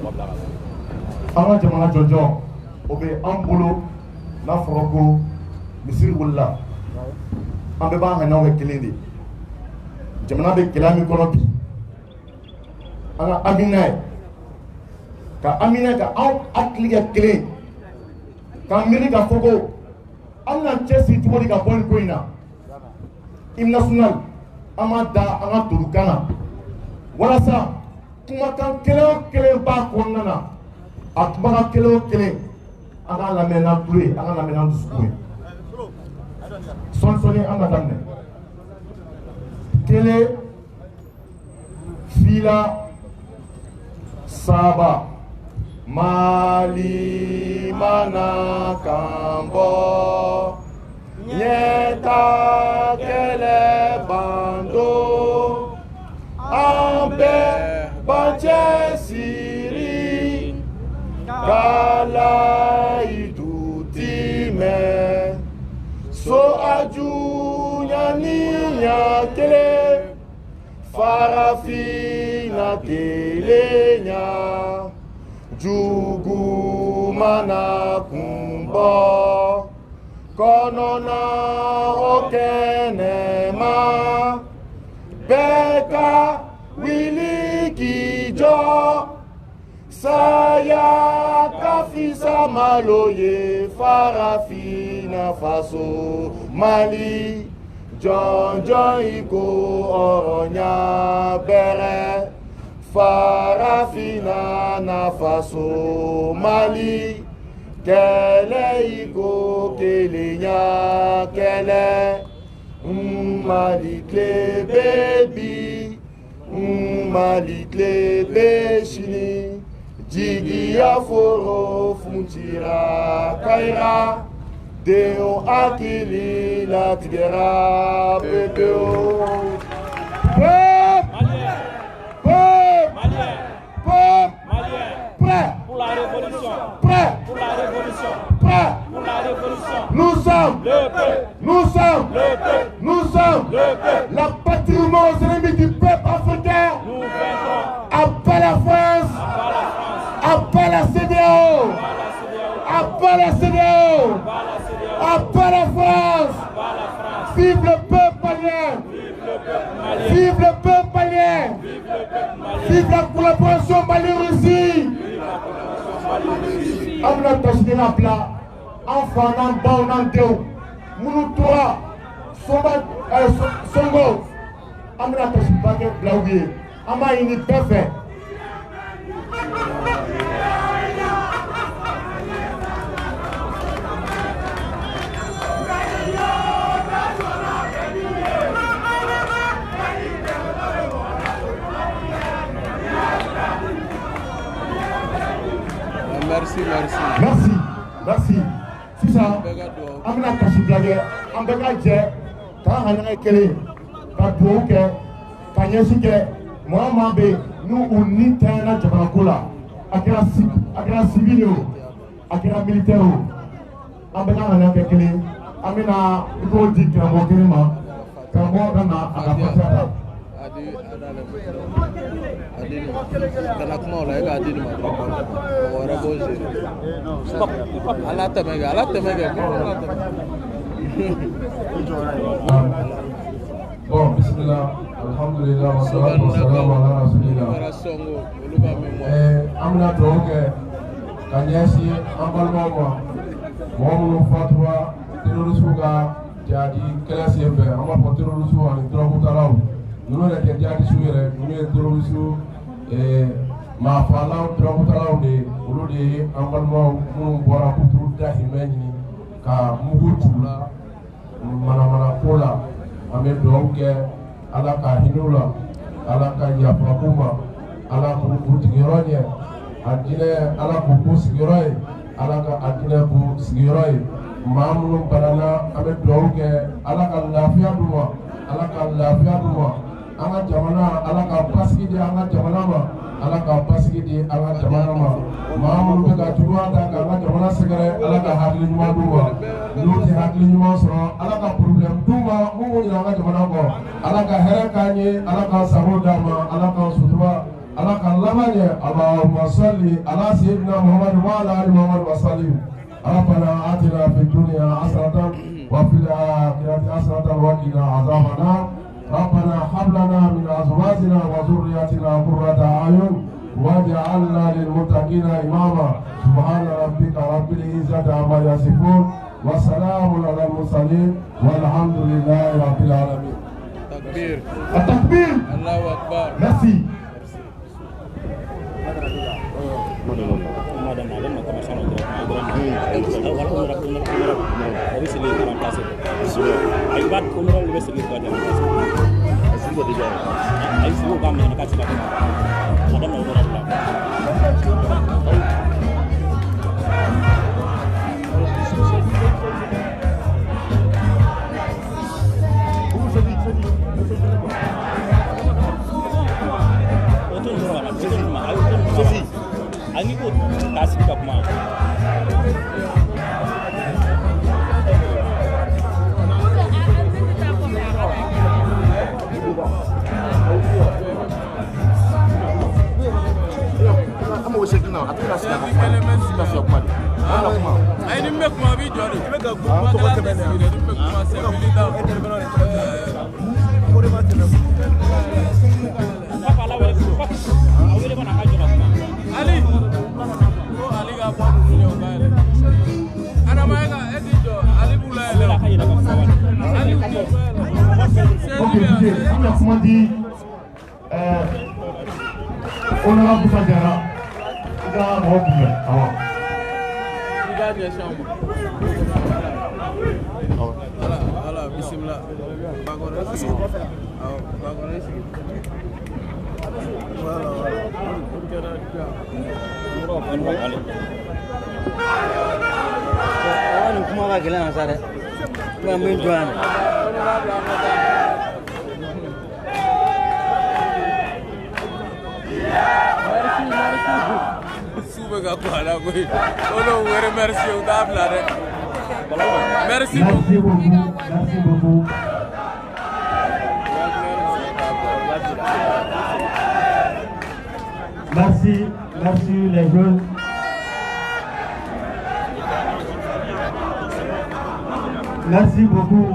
An ka jamana jɔnjɔn o bɛ an bolo n'a fɔra ko misiri wulila an bɛɛ b'an ŋaniyaw kɛ kelen de jamana bɛ gɛlɛya min kɔnɔ bi an ka Amina ye ka Amina ka anw hakili kɛ kelen k'an miiri k'a fɔ ko an bɛna cɛsiri cogo di ka bɔ nin ko in na hymne national an b'a da an ka tubabukan na walasa kumakan kelen o kelen b'a kɔnɔna na a kumakan kelen o kelen an k'a lamɛn n'an tulo ye an k'a lamɛn n'an dusukun ye sɔɔni an ka daminɛ kelen fila saba Mali mana kan bɔ ɲɛta kɛlɛ bando an bɛɛ b'an cɛsiri k'Ala y'idu timɛ so ajunya ni ɲa kelen farafina kelenya jugu mana kun bɔ kɔnɔna o kɛnɛma bɛɛ ka wuli k'i jɔ saya ka fisa malo ye farafina faso Mali jɔnjɔn i ko ɔrɔnya bɛrɛ farafina na faso Mali kɛlɛ i ko kelenya kɛlɛ Mali tile bɛ bi Mali tile bɛ sini jigiya foro funtira kayira denw hakili latigɛra pepewu. Prêt pour la révolution. Prêt pour la révolution. Prêt pour la révolution. Nous sommes le peuple. Nous sommes le peuple. Nous sommes le peuple. La patrie aux ennemis du peuple africain. Nous vaincrons. Appel la France. Appel la CEDEAO. Appel la CEDEAO. Appel la France. Vive le peuple malien. Vive le peuple malien. Vive la collaboration Mali-Russie. An bɛna tasidenna bila an fa n'an baw n'an denw minnu tora Sonko an bɛna tasiba kɛ bila u ye an b'a ɲini bɛɛ fɛ. Merci. Sisan an bɛna kasi bila kɛ an bɛɛ ka jɛ k'an ŋaniya kɛ kelen ka dugawu kɛ ka ɲɛsin kɛ mɔgɔ maa bɛ yen n'u ni tanyana jamanako la a kɛra civil o a kɛra militaire o an bɛɛ ka ŋaniya kɛ kelen an bɛna i k'o di karamɔgɔ kelen ma karamɔgɔ ka na a ka fasiya ta. Kana kuma la e k'a di nin ma mɔgɔ wɛrɛ b'o gérer ala tɛmɛ kɛ bon bismillah alhamdulillah wa salatu wa salam ala rasulillah an bɛna dugawu kɛ ka ɲɛsin an balimaw ma mɔgɔ minnu fatura terroriste ka jadi kɛlɛ senfɛ an b'a fɔ terroriste ani turabutalaw ninnu yɛrɛ tɛ jihadiste yɛrɛ ninnu ye terroriste maafalaw turabutalaw de olu de ye an balimaw minnu bɔra k'u dahirimɛ ɲini ka mugu t'u la manamana ko la an bɛ dugawu kɛ ala ka hinɛ u la ala ka yafa k'u ma ala k'u tigiyɔrɔ ɲɛ a dinɛ ala k'u k'u sigiyɔrɔ ye ala ka a dinɛ k'u sigiyɔrɔ ye maa minnu banana an bɛ dugawu kɛ ala ka lafiya d'u ma ala ka lafiya d'u ma an ka jamana ala ka basigi di an ka jamana ma ala ka basigi di an ka jamana ma maa minnu bɛ ka juguya ta k'an ka jamana sɛgɛrɛ ala ka hakili ɲuman d'u ma n'u tɛ hakili ɲuman sɔrɔ ala ka problème d'u ma mun b'u ɲinɛ an ka jamana kɔ ala ka hɛrɛ k'an ye ala ka sago d'an ma ala ka sutura ala ka laban ɲɛ Allahumma salli ala sayyidina Muhammad wa ala ali Muhammad wa sallim. ربنا آتنا في الدنيا حسنة وفي الآخرة حسنة وقنا عذاب النار. ربنا هب لنا من أزواجنا وذرياتنا قرة أعين واجعلنا للمتقين إماما. سبحان ربك رب العزة عما يصفون وسلام على المرسلين والحمد لله رب العالمين. Takbir. التكبير. Allahu Akbar. Merci. Ani ko tasik ka kuma Amo shekil na atika sika kuma. Ai ni me kuma bi jori. Me ka kuma ta la ni me kuma se milita. papa la wele ko awele bana ka jora kuma Ali. Ko Ali ga kwa ku ni o ga ele. Ana ma ga edijo Ali bula ele. la ka yira ka fa Ali ku. Ok, DJ, on a comment dit honorable Fadjara. Il y a un gros problème. Ga je shamba. Ala bismillah. Ba ko resi. Ba ko resi. Voilà. Awalin kuma ka gɛlɛn na sa dɛ. Kuma min jɔ yan. Sube ka ko ala ko. Olo were merci o da bla de. Merci beaucoup. Merci beaucoup. Merci beaucoup. Merci, merci les jeunes. Merci beaucoup.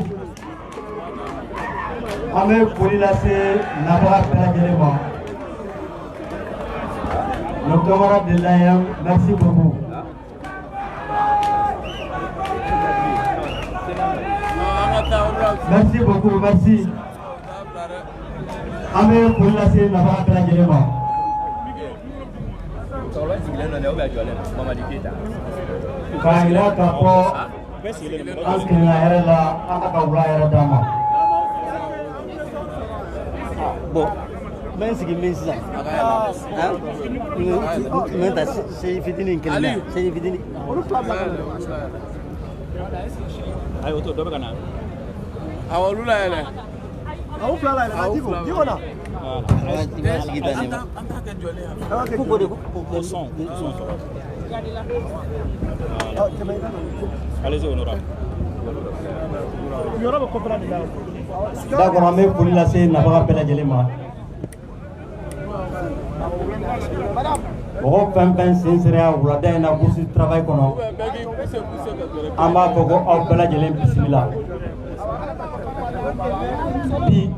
An bɛ foli lase nabaga bɛɛ lajɛlen ma. Nos camarades de l'AM, merci beaucoup. Merci beaucoup, merci. An bɛ foli lase nabaga bɛɛ lajɛlen ma. K'a yira k'a fɔ an kilenna yɛrɛ la an ka wula yɛrɛ d'a ma. Bon, n bɛ n sigi min sisan. N bɛ ta seji fitinin kelen na. Seji fitinin. ayo to do be kana Awolu la ele. Awu fila la yɛlɛ Diko Diko na. I b'a sigi tan de ma. Ko ko de ko son allez-y honorable Yɔrɔ bɛ kɔfɛla de la. D'accord, an bɛ foli lase nabaga bɛɛ lajɛlen ma. Mɔgɔ fɛn fɛn sen sera wulada in na bourse du travail kɔnɔ, an b'a fɔ ko aw bɛɛ lajɛlen bisimila. Bi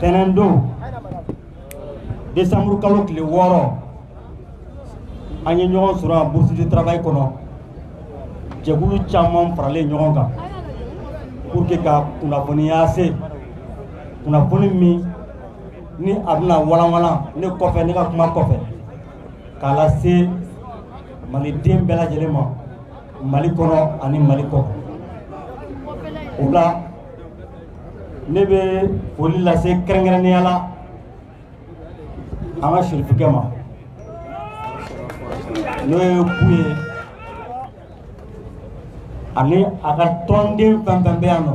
tɛnɛn don décembre kalo tile 6 an ye ɲɔgɔn sɔrɔ a bourse du travail kɔnɔ, jɛkulu caman faralen ɲɔgɔn kan pour que ka kunnafoniya se, kunnafoni min ni a bɛna walanwalan ne kɔfɛ ne ka kuma kɔfɛ k'a lase maliden bɛɛ lajɛlen ma, Mali kɔnɔ ani Mali kɔ. O la ne bɛ foli lase kɛrɛnkɛrɛnnenya la an ka sirifikɛ ma n'o ye Ku ye ani a ka tɔnden fɛn fɛn bɛ yan nɔ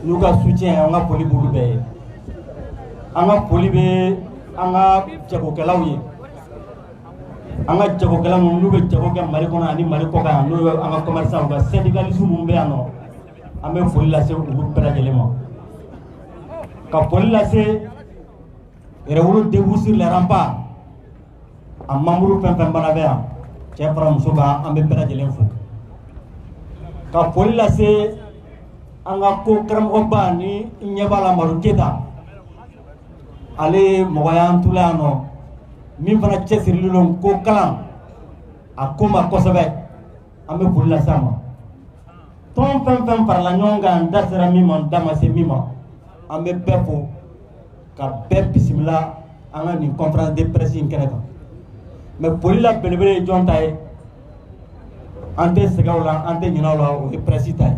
n'u ka soutien an ka foli b'olu bɛɛ ye. An ka foli bɛ an ka jagokɛlaw ye, an ka jagokɛla minnu n'u bɛ jago kɛ Mali kɔnɔ ani Mali kɔ kan yan n'o ye an ka commerçants u ka syndicalistes minnu bɛ yan nɔ, an bɛ foli lase olu bɛɛ lajɛlen ma. Ka foli lase Révolut debout sur les remparts. En membre Pempenbanavea, Chefra Moussouba, en Bepera de l'info. Quand Poli lassé, en a co-crème au bani, il n'y a pas la maroqueta. Allez, Moyan Toulano, Mimfana Chessir Lulon, co-calan, à Koma Kosovet, en me Poli la Sama. Ton Pempem par la Nyonga, Dasera Mimon, Damase Mima, en me Beppo, car Bep Bissimila, en une conférence de presse in Canada. Mais Poli la Belébé John Taï, Ante Segaola, Ante Ninaola, ou est précis Taï.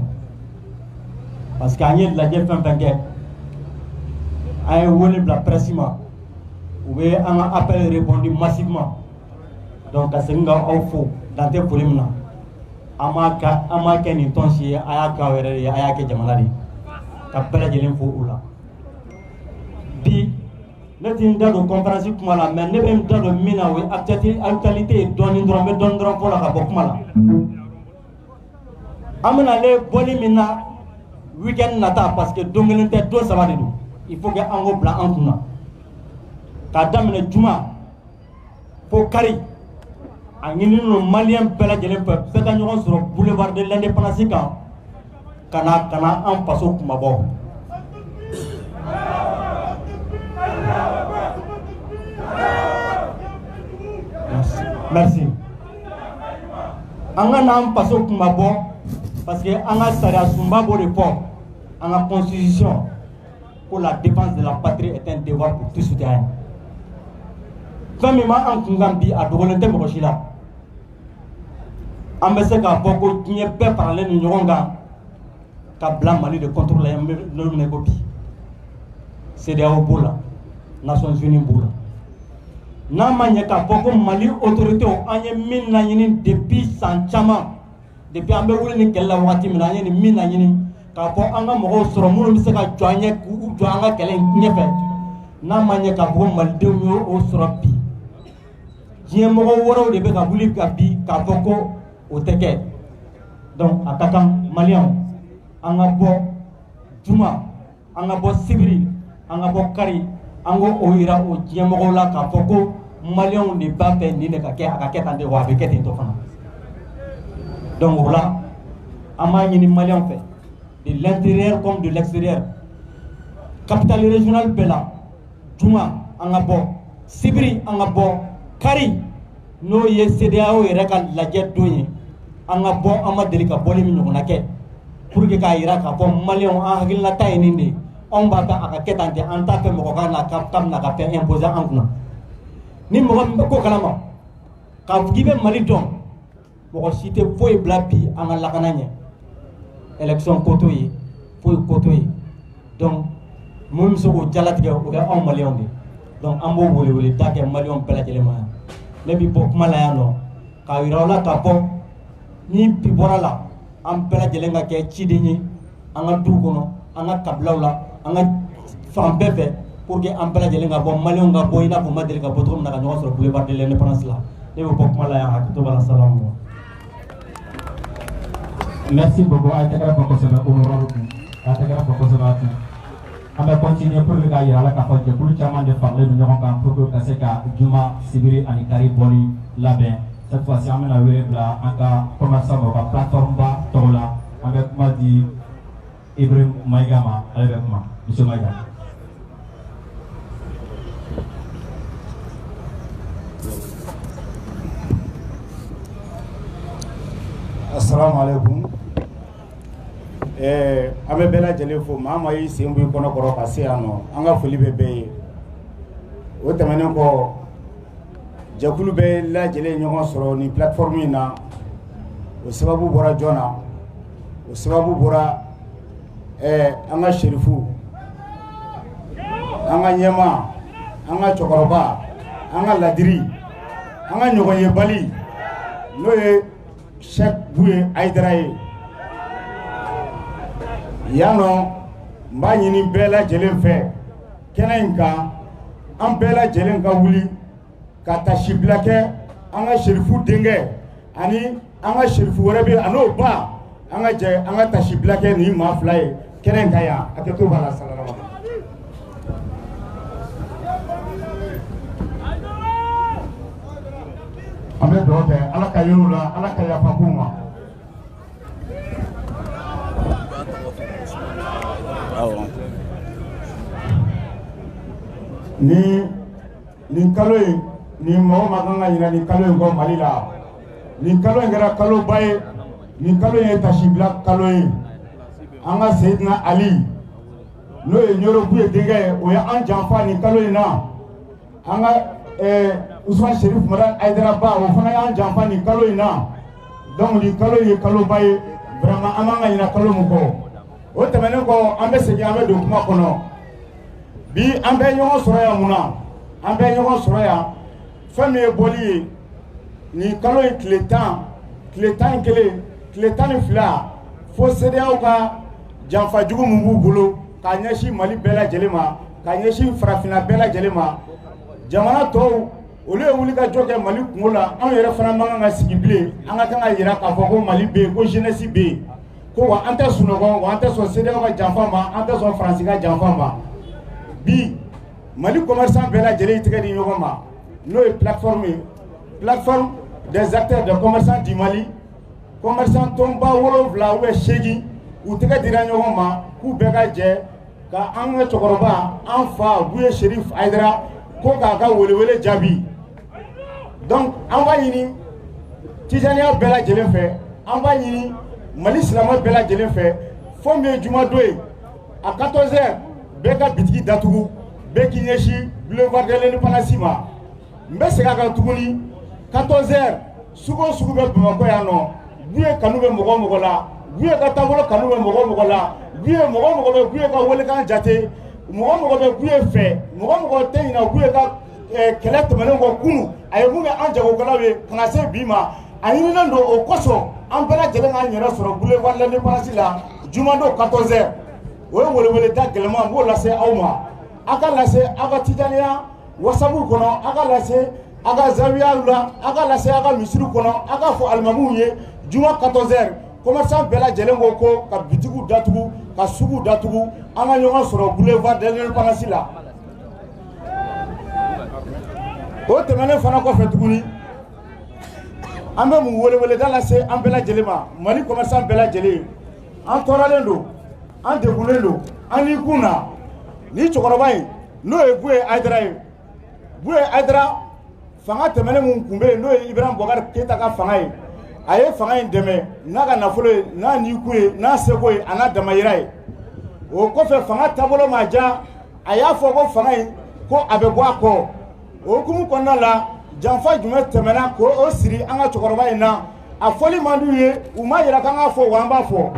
Parce qu'il y a de la Jeff Pempengé, a eu la presse, ou est un appel répondu massivement. Donc, à ce moment-là, il faut, dans tes polémiques, Amaka ni tonsi ayaka were ayake jamalari ka pela jelen fo ula bi ne tin da do conférence kuma la mais ne bem da do mina we actualité doni ndron fo la ka bokuma la amana le boli mina weekend nata parce que dongelente do sabade do il faut que ango blanc en tuna ka damene juma fo kari angini no malien bela jelen pe beta ñogon sur boulevard de l'indépendance kana en passo kuma bo merci anga na en passo kuma bo parce que anga sara sumba bo report anga constitution pour la défense de la patrie est un devoir pour tout citoyen. Fami ma an kungambi a dogolente mokoshila ambese ka boko tinye pe parler ni nyonga ka blanc Mali de contrôle ya nomine kopi CEDEAO bola Nations Unies bola na manye ka boko Mali autorité o anye min na yini depuis sanchama depuis ambe wuli ni kella wati min na yini min na yini ka bo anga mo soro munu mi se ka joanye ku joanga kele nyefe na manye ka bo Mali de o soro bi Dieu mo woro de be ka wuli ka bi ka boko o teke donc attaquant malien anga bo juma anga bo sibiri anga bo kari ango oira o Dieu mo la ka boko malien ne ba pe ni ne ka ke aka ke tande wa be ke tin to fana donc voilà ama ni malien fait de l'intérieur comme de l'extérieur capitale régionale bela juma anga bo sibiri anga bo kari no ye CEDEAO yɛrɛ ka lajɛ don ye an ka bɔ an ma deli ka bɔli min ɲɔgɔnna kɛ pour que k'a yira k'a fɔ maliyɛnw an hakilinata ye nin de anw b'a fɛ a ka kɛ tan tɛ an t'a fɛ mɔgɔ ka na k'a bɛna ka fɛn imposer an kunna ni mɔgɔ min bɛ ko kalama k'a fɔ k'i bɛ Mali dɔn mɔgɔ si tɛ foyi bila bi an ka lakana ɲɛ élection ko t'o ye foyi ko t'o ye donc mun bɛ se k'o jalatigɛ o kɛ anw maliyɛnw de donc an b'o wele da kɛ maliyɛnw bɛɛ lajɛlen ma yan ne bi bɔ kuma la yan nɔ k'a yira aw la k'a fɔ ni bi bɔra la an bɛɛ lajɛlen ka kɛ ciden ye an ka duw kɔnɔ an ka kabilaw la an ka fan bɛɛ fɛ pour que an bɛɛ lajɛlen ka bɔ maliyɛnw ka bɔ i n'a fɔ ma deli ka bɔ cogo min na ka ɲɔgɔn sɔrɔ boulevard de l'indépendance la ne bɛ bɔ kuma la yan hakili to b'a la salamu. Merci beaucoup a tɛgɛrɛ fɔ kosɛbɛ honorable a tɛgɛrɛ fɔ kosɛbɛ a tun an bɛ continuer pour que k'a yira la k'a fɔ jɛkulu caman de faralen don ɲɔgɔn kan pour que ka se ka juma sibiri ani kari bɔli labɛn cette fois-ci an bɛna wele bila an ka commerçant dɔ ka plateforme ba tɔgɔ la an bɛ kuma di Ibrahim Maïga ma ale bɛ kuma monsieur Maïga. Assalamu alaikum. An bɛ bɛɛ lajɛlen fo maa ma y'i sen bɔ i kɔnɔ kɔrɔ ka se yan nɔ an ka foli bɛ bɛɛ ye o tɛmɛnen kɔ jɛkulu bɛɛ lajɛlen ɲɔgɔn sɔrɔ ni plateforme in na o sababu bɔra jɔn na o sababu bɔra an ka sherifu an ka ɲɛma an ka cɛkɔrɔba an ka ladiri an ka ɲɔgɔn ye bali n'o ye Cheikh Bouye Aïdara ye yan nɔ n b'a ɲini bɛɛ lajɛlen fɛ kɛnɛ in kan an bɛɛ lajɛlen ka wuli ka tasibila kɛ an ka sherifu denkɛ ani an ka sherifu wɛrɛ bɛ a n'o ba an ka jɛ an ka tasibila kɛ nin maa fila ye kɛnɛ in kan yan a kɛ to b'a la salama an bɛ dugawu kɛ ala ka yiriw la ala ka yafa k'u ma. Nin kalo in ni mɔgɔ ma kan ka ɲinɛ nin kalo in kɔ Mali la. Nin kalo in kɛra kaloba ye, nin kalo in ye tasibila kalo ye. An ka Seyidina Ali n'o ye Ɲoro Buye denkɛ ye o ye an janfa nin kalo in na. An ka Usman Sherif Mara Aidara ba o fana y'an janfa nin kalo in na. Donc nin kalo in ye kaloba ye vraiment an man ka ɲinɛ kalo min kɔ. O tɛmɛnen kɔ an bɛ segin an bɛ don kuma kɔnɔ. Bi an bɛ ɲɔgɔn sɔrɔ yan mun na? An bɛ ɲɔgɔn sɔrɔ yan fɛn min ye bɔli ye nin kalo in tile 11 tile 12 fo CEDEAO ka janfa jugu mun b'u bolo k'a ɲɛsin Mali bɛɛ lajɛlen ma k'a ɲɛsin farafinna bɛɛ lajɛlen ma. Jamana tɔw olu ye wuli ka jɔ kɛ Mali kungo la anw yɛrɛ fana man kan ka sigi bilen an ka kan ka yira k'a fɔ ko Mali bɛ yen ko jeunesse bɛ yen ko wa an tɛ sunɔgɔ wa an tɛ sɔn CEDEAO ka janfa ma an tɛ sɔn Faransi ka janfa ma. Bi Mali commerçant bɛɛ lajɛlen tigɛ di ɲɔgɔn ma n'o ye plateforme des acteurs de commerçants du Mali commerçant tɔnba 7 ou 8 u tigɛ dira ɲɔgɔn ma k'u bɛɛ ka jɛ ka an ka cɛkɔrɔba an fa Buye Sherif Aidara ko k'a ka welewele jaabi. Donc an b'a ɲini Tijaniya bɛɛ lajɛlen fɛ an b'a ɲini Mali silamɛ bɛɛ lajɛlen fɛ fo min ye jumadon ye à 14h bɛɛ ka bitigi datugu bɛɛ k'i ɲɛsin boulevard de l'Indépendance ma. N bɛ segin a kan tuguni 14h sugu o sugu bɛ Bamakɔ yan nɔ Buye kanu bɛ mɔgɔ o mɔgɔ la Buye ka taabolo kanu bɛ mɔgɔ o mɔgɔ la Buye mɔgɔ o mɔgɔ bɛ Buye ka welekan jate mɔgɔ o mɔgɔ bɛ Buye fɛ mɔgɔ o mɔgɔ tɛ ɲinɛ Buye ka kɛlɛ tɛmɛnen kɔ kunun a ye mun kɛ an jagokɛlaw ye ka na se bi ma a ɲininen don o kosɔn an bɛɛ lajɛlen k'an yɛrɛ sɔrɔ boulevard de l'Indépendance la jumadon 14h o ye weleweleda gɛlɛman n b'o lase aw ma. A ka lase aw ka Tijaniya wasabu kɔnɔ a ka lase aw ka zawiyaw la a ka lase aw ka misiriw kɔnɔ a ka fɔ alimamuw ye juma 14h commerçant bɛɛ lajɛlen ko ko ka bitigiw datugu ka suguw datugu an ka ɲɔgɔn sɔrɔ boulevard de l'Indépendance la. O tɛmɛnen fana kɔfɛ tuguni an bɛ mun weleweleda lase an bɛɛ lajɛlen ma Mali commerçant bɛɛ lajɛlen an tɔɔrɔlen don an degunnen don an ni kun na. Ni cɛkɔrɔba in n'o ye Buye Aidara ye Buye Aidara fanga tɛmɛnen mun tun bɛ yen n'o ye Ibrahim Boubacar Keita ka fanga ye a ye fanga in dɛmɛ n'a ka nafolo ye n'a ni kun ye n'a seko ye a n'a damayira ye. O kɔfɛ fanga taabolo ma ja a y'a fɔ ko fanga in ko a bɛ bɔ a kɔ. O hukumu kɔnɔna la janfa jumɛn tɛmɛna k'o siri an ka cɛkɔrɔba in na a fɔli man d'u ye u ma yira k'an k'a fɔ wa an b'a fɔ.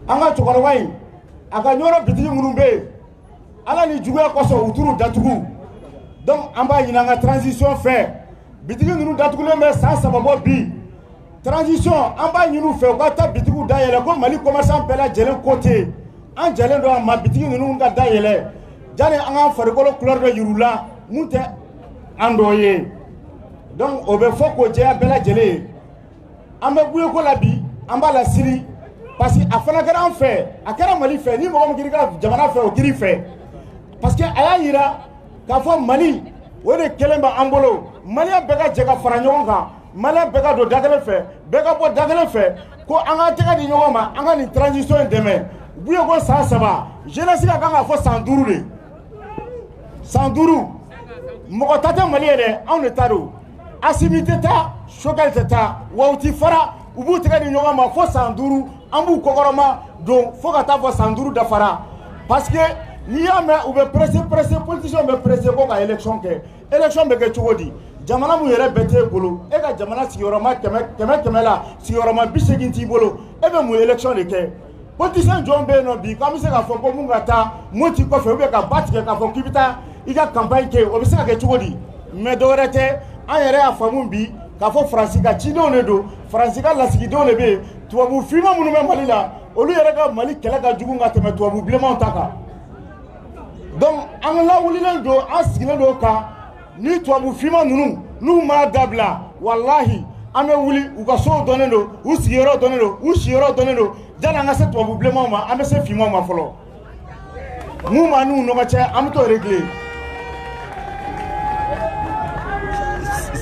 An ka cɛkɔrɔba in a ka Ɲoro bitigi minnu bɛ yen ala ni juguya kosɔn u t'u datugu. Donc an b'a ɲini an ka transition fɛ bitigi ninnu datugulen bɛ san 3 bɔ bi transition an b'a ɲini u fɛ u ka taa bitigiw dayɛlɛ ko Mali commerçant bɛɛ lajɛlen ko ten an jɛlen don a ma bitigi ninnu ka dayɛlɛ jani an ka farikolo couleur dɔ yir'u la mun tɛ an dɔ ye. Donc o bɛ fɔ k'o jɛya bɛɛ lajɛlen ye. An bɛ Buye ko la bi an b'a la siri parce que a fana kɛra an fɛ a kɛra Mali fɛ ni mɔgɔ min kiri ka jamana fɛ o kiri fɛ parce que a y'a yira k'a fɔ Mali o de kɛlen bɛ an bolo Maliyɛn bɛɛ ka jɛ ka fara ɲɔgɔn kan Maliyɛn bɛɛ ka don da kelen fɛ bɛɛ ka bɔ da kelen fɛ ko an ka tɛgɛ di ɲɔgɔn ma an ka nin transition in dɛmɛ. Buye ko san 3 jeunesse ka kan ka fɔ san 5 de san 5 mɔgɔ ta tɛ Mali ye dɛ anw de ta don Assimi tɛ taa Choguel tɛ taa wa u ti fara u b'u tɛgɛ di ɲɔgɔn ma fo san 5 an b'u kɔkɔrɔma don fo ka taa fɔ san 5 dafara parce que n'i y'a mɛn u bɛ pressé politiciens bɛ pressé ko ka élection kɛ élection bɛ kɛ cogo di jamana mun yɛrɛ bɛɛ t'e bolo e ka jamana sigiyɔrɔma kɛmɛ la sigiyɔrɔma 80 t'i bolo e bɛ mun élection de kɛ politicien jɔn bɛ yen nɔ bi k'an bɛ se k'a fɔ ko mun ka taa Moti kɔfɛ ou bien ka ba tigɛ k'a fɔ k'i bɛ taa i ka campagne kɛ o bɛ se ka kɛ cogo di mais dɔwɛrɛ tɛ an yɛrɛ y'a faamu bi k'a fɔ Faransi ka cidenw de don Faransi ka lasigidenw de bɛ yen tubabu finman minnu bɛ Mali la olu yɛrɛ ka Mali kɛlɛ ka jugu ka tɛmɛ tubabu bilenmanw ta kan. Donc an lawulilen don an sigilen don kan ni tubabu finman ninnu n'u m'a dabila walahi an bɛ wuli u ka sow dɔnnen don u sigiyɔrɔ dɔnnen don u siyɔrɔ dɔnnen don janni an ka se tubabu bilenmanw ma an bɛ se finmanw ma fɔlɔ mun b'an n'u ɲɔgɔn cɛ an bɛ t'o régler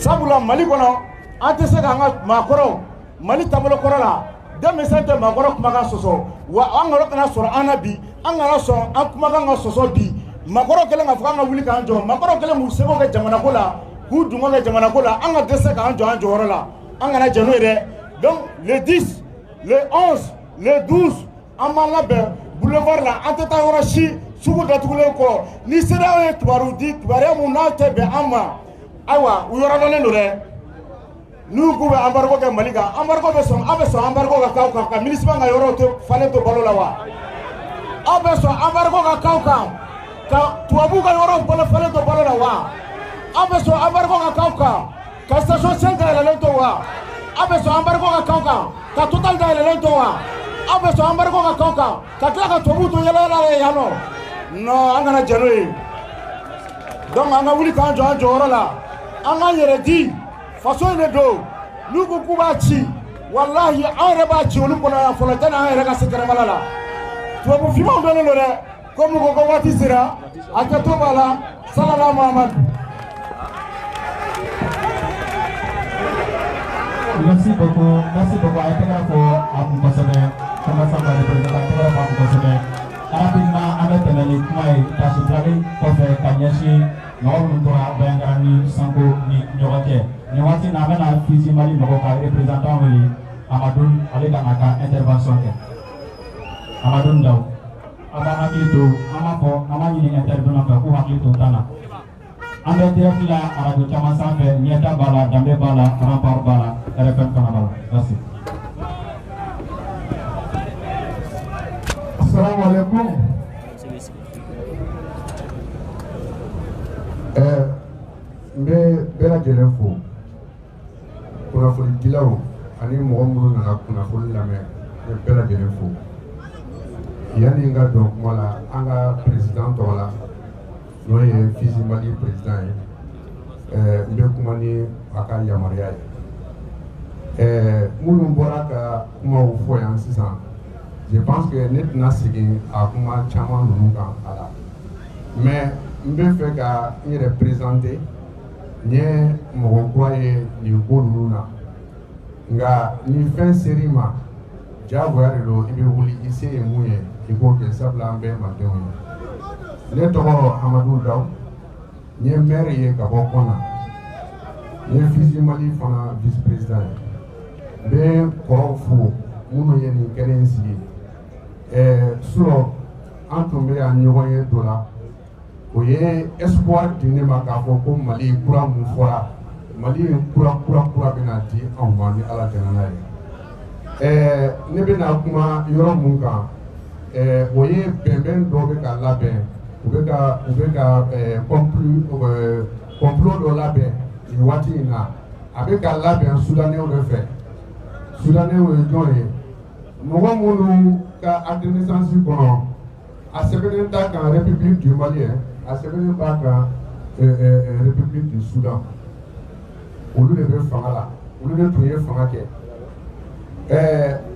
sabula Mali kono an tɛ se k'an ka maakɔrɔw Mali taabolo kɔrɔ la 2005 tɛ maakɔrɔ kumakan sɔsɔ wa an kana kana sɔrɔ an na bi an kana sɔn an kumakan ka sɔsɔ bi maakɔrɔw kɛlen ka fɔ k'an ka wuli k'an jɔ maakɔrɔw kɛlen k'u seko kɛ jamana ko la k'u dungo kɛ jamana ko la an ka dɛsɛ k'an jɔ an jɔyɔrɔ la an kana jɛn n'o ye dɛ donc le 10 le 11 le 12 an b'an labɛn boulevard la an tɛ taa yɔrɔ si sugu datugulen kɔ ni CEDEAO ye kibaru di kibaruya mun n'a tɛ bɛn an ma ayiwa u yɔrɔ dɔnnen don dɛ n'u k'u bɛ embargo kɛ Mali kan embargo bɛ sɔn aw bɛ sɔn embargo ka k'aw kan ka MINUSMA ka yɔrɔw to falen to balo la wa aw bɛ sɔn embargo ka k'aw kan ka tubabuw ka yɔrɔw falen to balo la wa aw bɛ sɔn embargo ka k'aw kan ka station Shell dayɛlɛlen to wa aw bɛ sɔn embargo ka k'aw kan ka Total dayɛlɛlen to wa aw bɛ sɔn embargo ka k'aw kan ka tila ka tubabuw to yɛlɛyɛlɛ ye yan nɔ non an kana jɛn n'o ye donc an ka wuli k'an jɔ an jɔyɔrɔ la an k'an yɛrɛ di faso in de don n'u ko k'u b'a ci walahi an yɛrɛ b'a ci olu kɔnɔ yan fɔlɔ yanni an yɛrɛ ka se kɛnɛmala la tubabu finmanw dɔnnen don dɛ komi ko waati sera a kɛto b'a la salala Muhamadu. Merci beaucoup a ye tɛgɛ fɔ a kun kosɛbɛ commerçant ka représentant tɛgɛ fɔ a kun kosɛbɛ rapidement an bɛ tɛmɛ ni kuma ye tasi bilali kɔfɛ ka ɲɛsin mɔgɔ minnu tora Bayangara ni Sanko ni ɲɔgɔn cɛ nin waati in na an bɛna Fizi Mali mɔgɔw ka représentant wele Amadou ale ka na ka intervention kɛ Amadou Ndaw a b'a hakili to an b'a fɔ an b'a ɲini intervenant fɛ k'u hakili to tan na an bɛ direct la radio caman sanfɛ ɲɛta b'a la danbe b'a la rempart b'a la RFM fana b'a la merci. Assalamu alaikum. N bɛ bɛɛ lajɛlen fo kunnafonidilaw ani mɔgɔ minnu nana kunnafoni lamɛn n bɛ bɛɛ lajɛlen fo yanni n ka don kuma la an ka président tɔgɔ la n'o ye Fizi Mali président ye n bɛ kuma ni a ka yamaruya ye minnu bɔra ka kumaw fɔ yan sisan je pense que ne tɛna segin a kuma caman ninnu kan a la mais n bɛ fɛ ka n yɛrɛ présenter n ye mɔgɔ kura ye nin ko ninnu na nka ni fɛn ser'i ma diyagoya de don i bɛ wuli i se ye mun ye i k'o kɛ sabula an bɛɛ madenw ye ne tɔgɔ Amadou Ndaw n ye maire ye ka bɔ Kɔna n ye Fizi Mali fana vice président ye n bɛ kɔrɔw fo minnu ye nin kɛnɛ in sigi surɔ an tun bɛ yan ɲɔgɔn ye dɔ la o ye espoir di ne ma k'a fɔ ko Mali kura mun fɔra Mali kura bɛna di anw ma ni Ala jɛna n'a ye ne bɛna kuma yɔrɔ mun kan o ye bɛnbɛn dɔ bɛ ka labɛn u bɛ ka complot dɔ labɛn nin waati in na a bɛ ka labɛn Sudanɛw de fɛ Sudanɛw ye jɔn ye mɔgɔ minnu ka administration kɔnɔ a sɛbɛnnen t'a kan République du Mali a sɛbɛnnen b'a kan République du Soudan olu de bɛ fanga la olu de tun ye fanga kɛ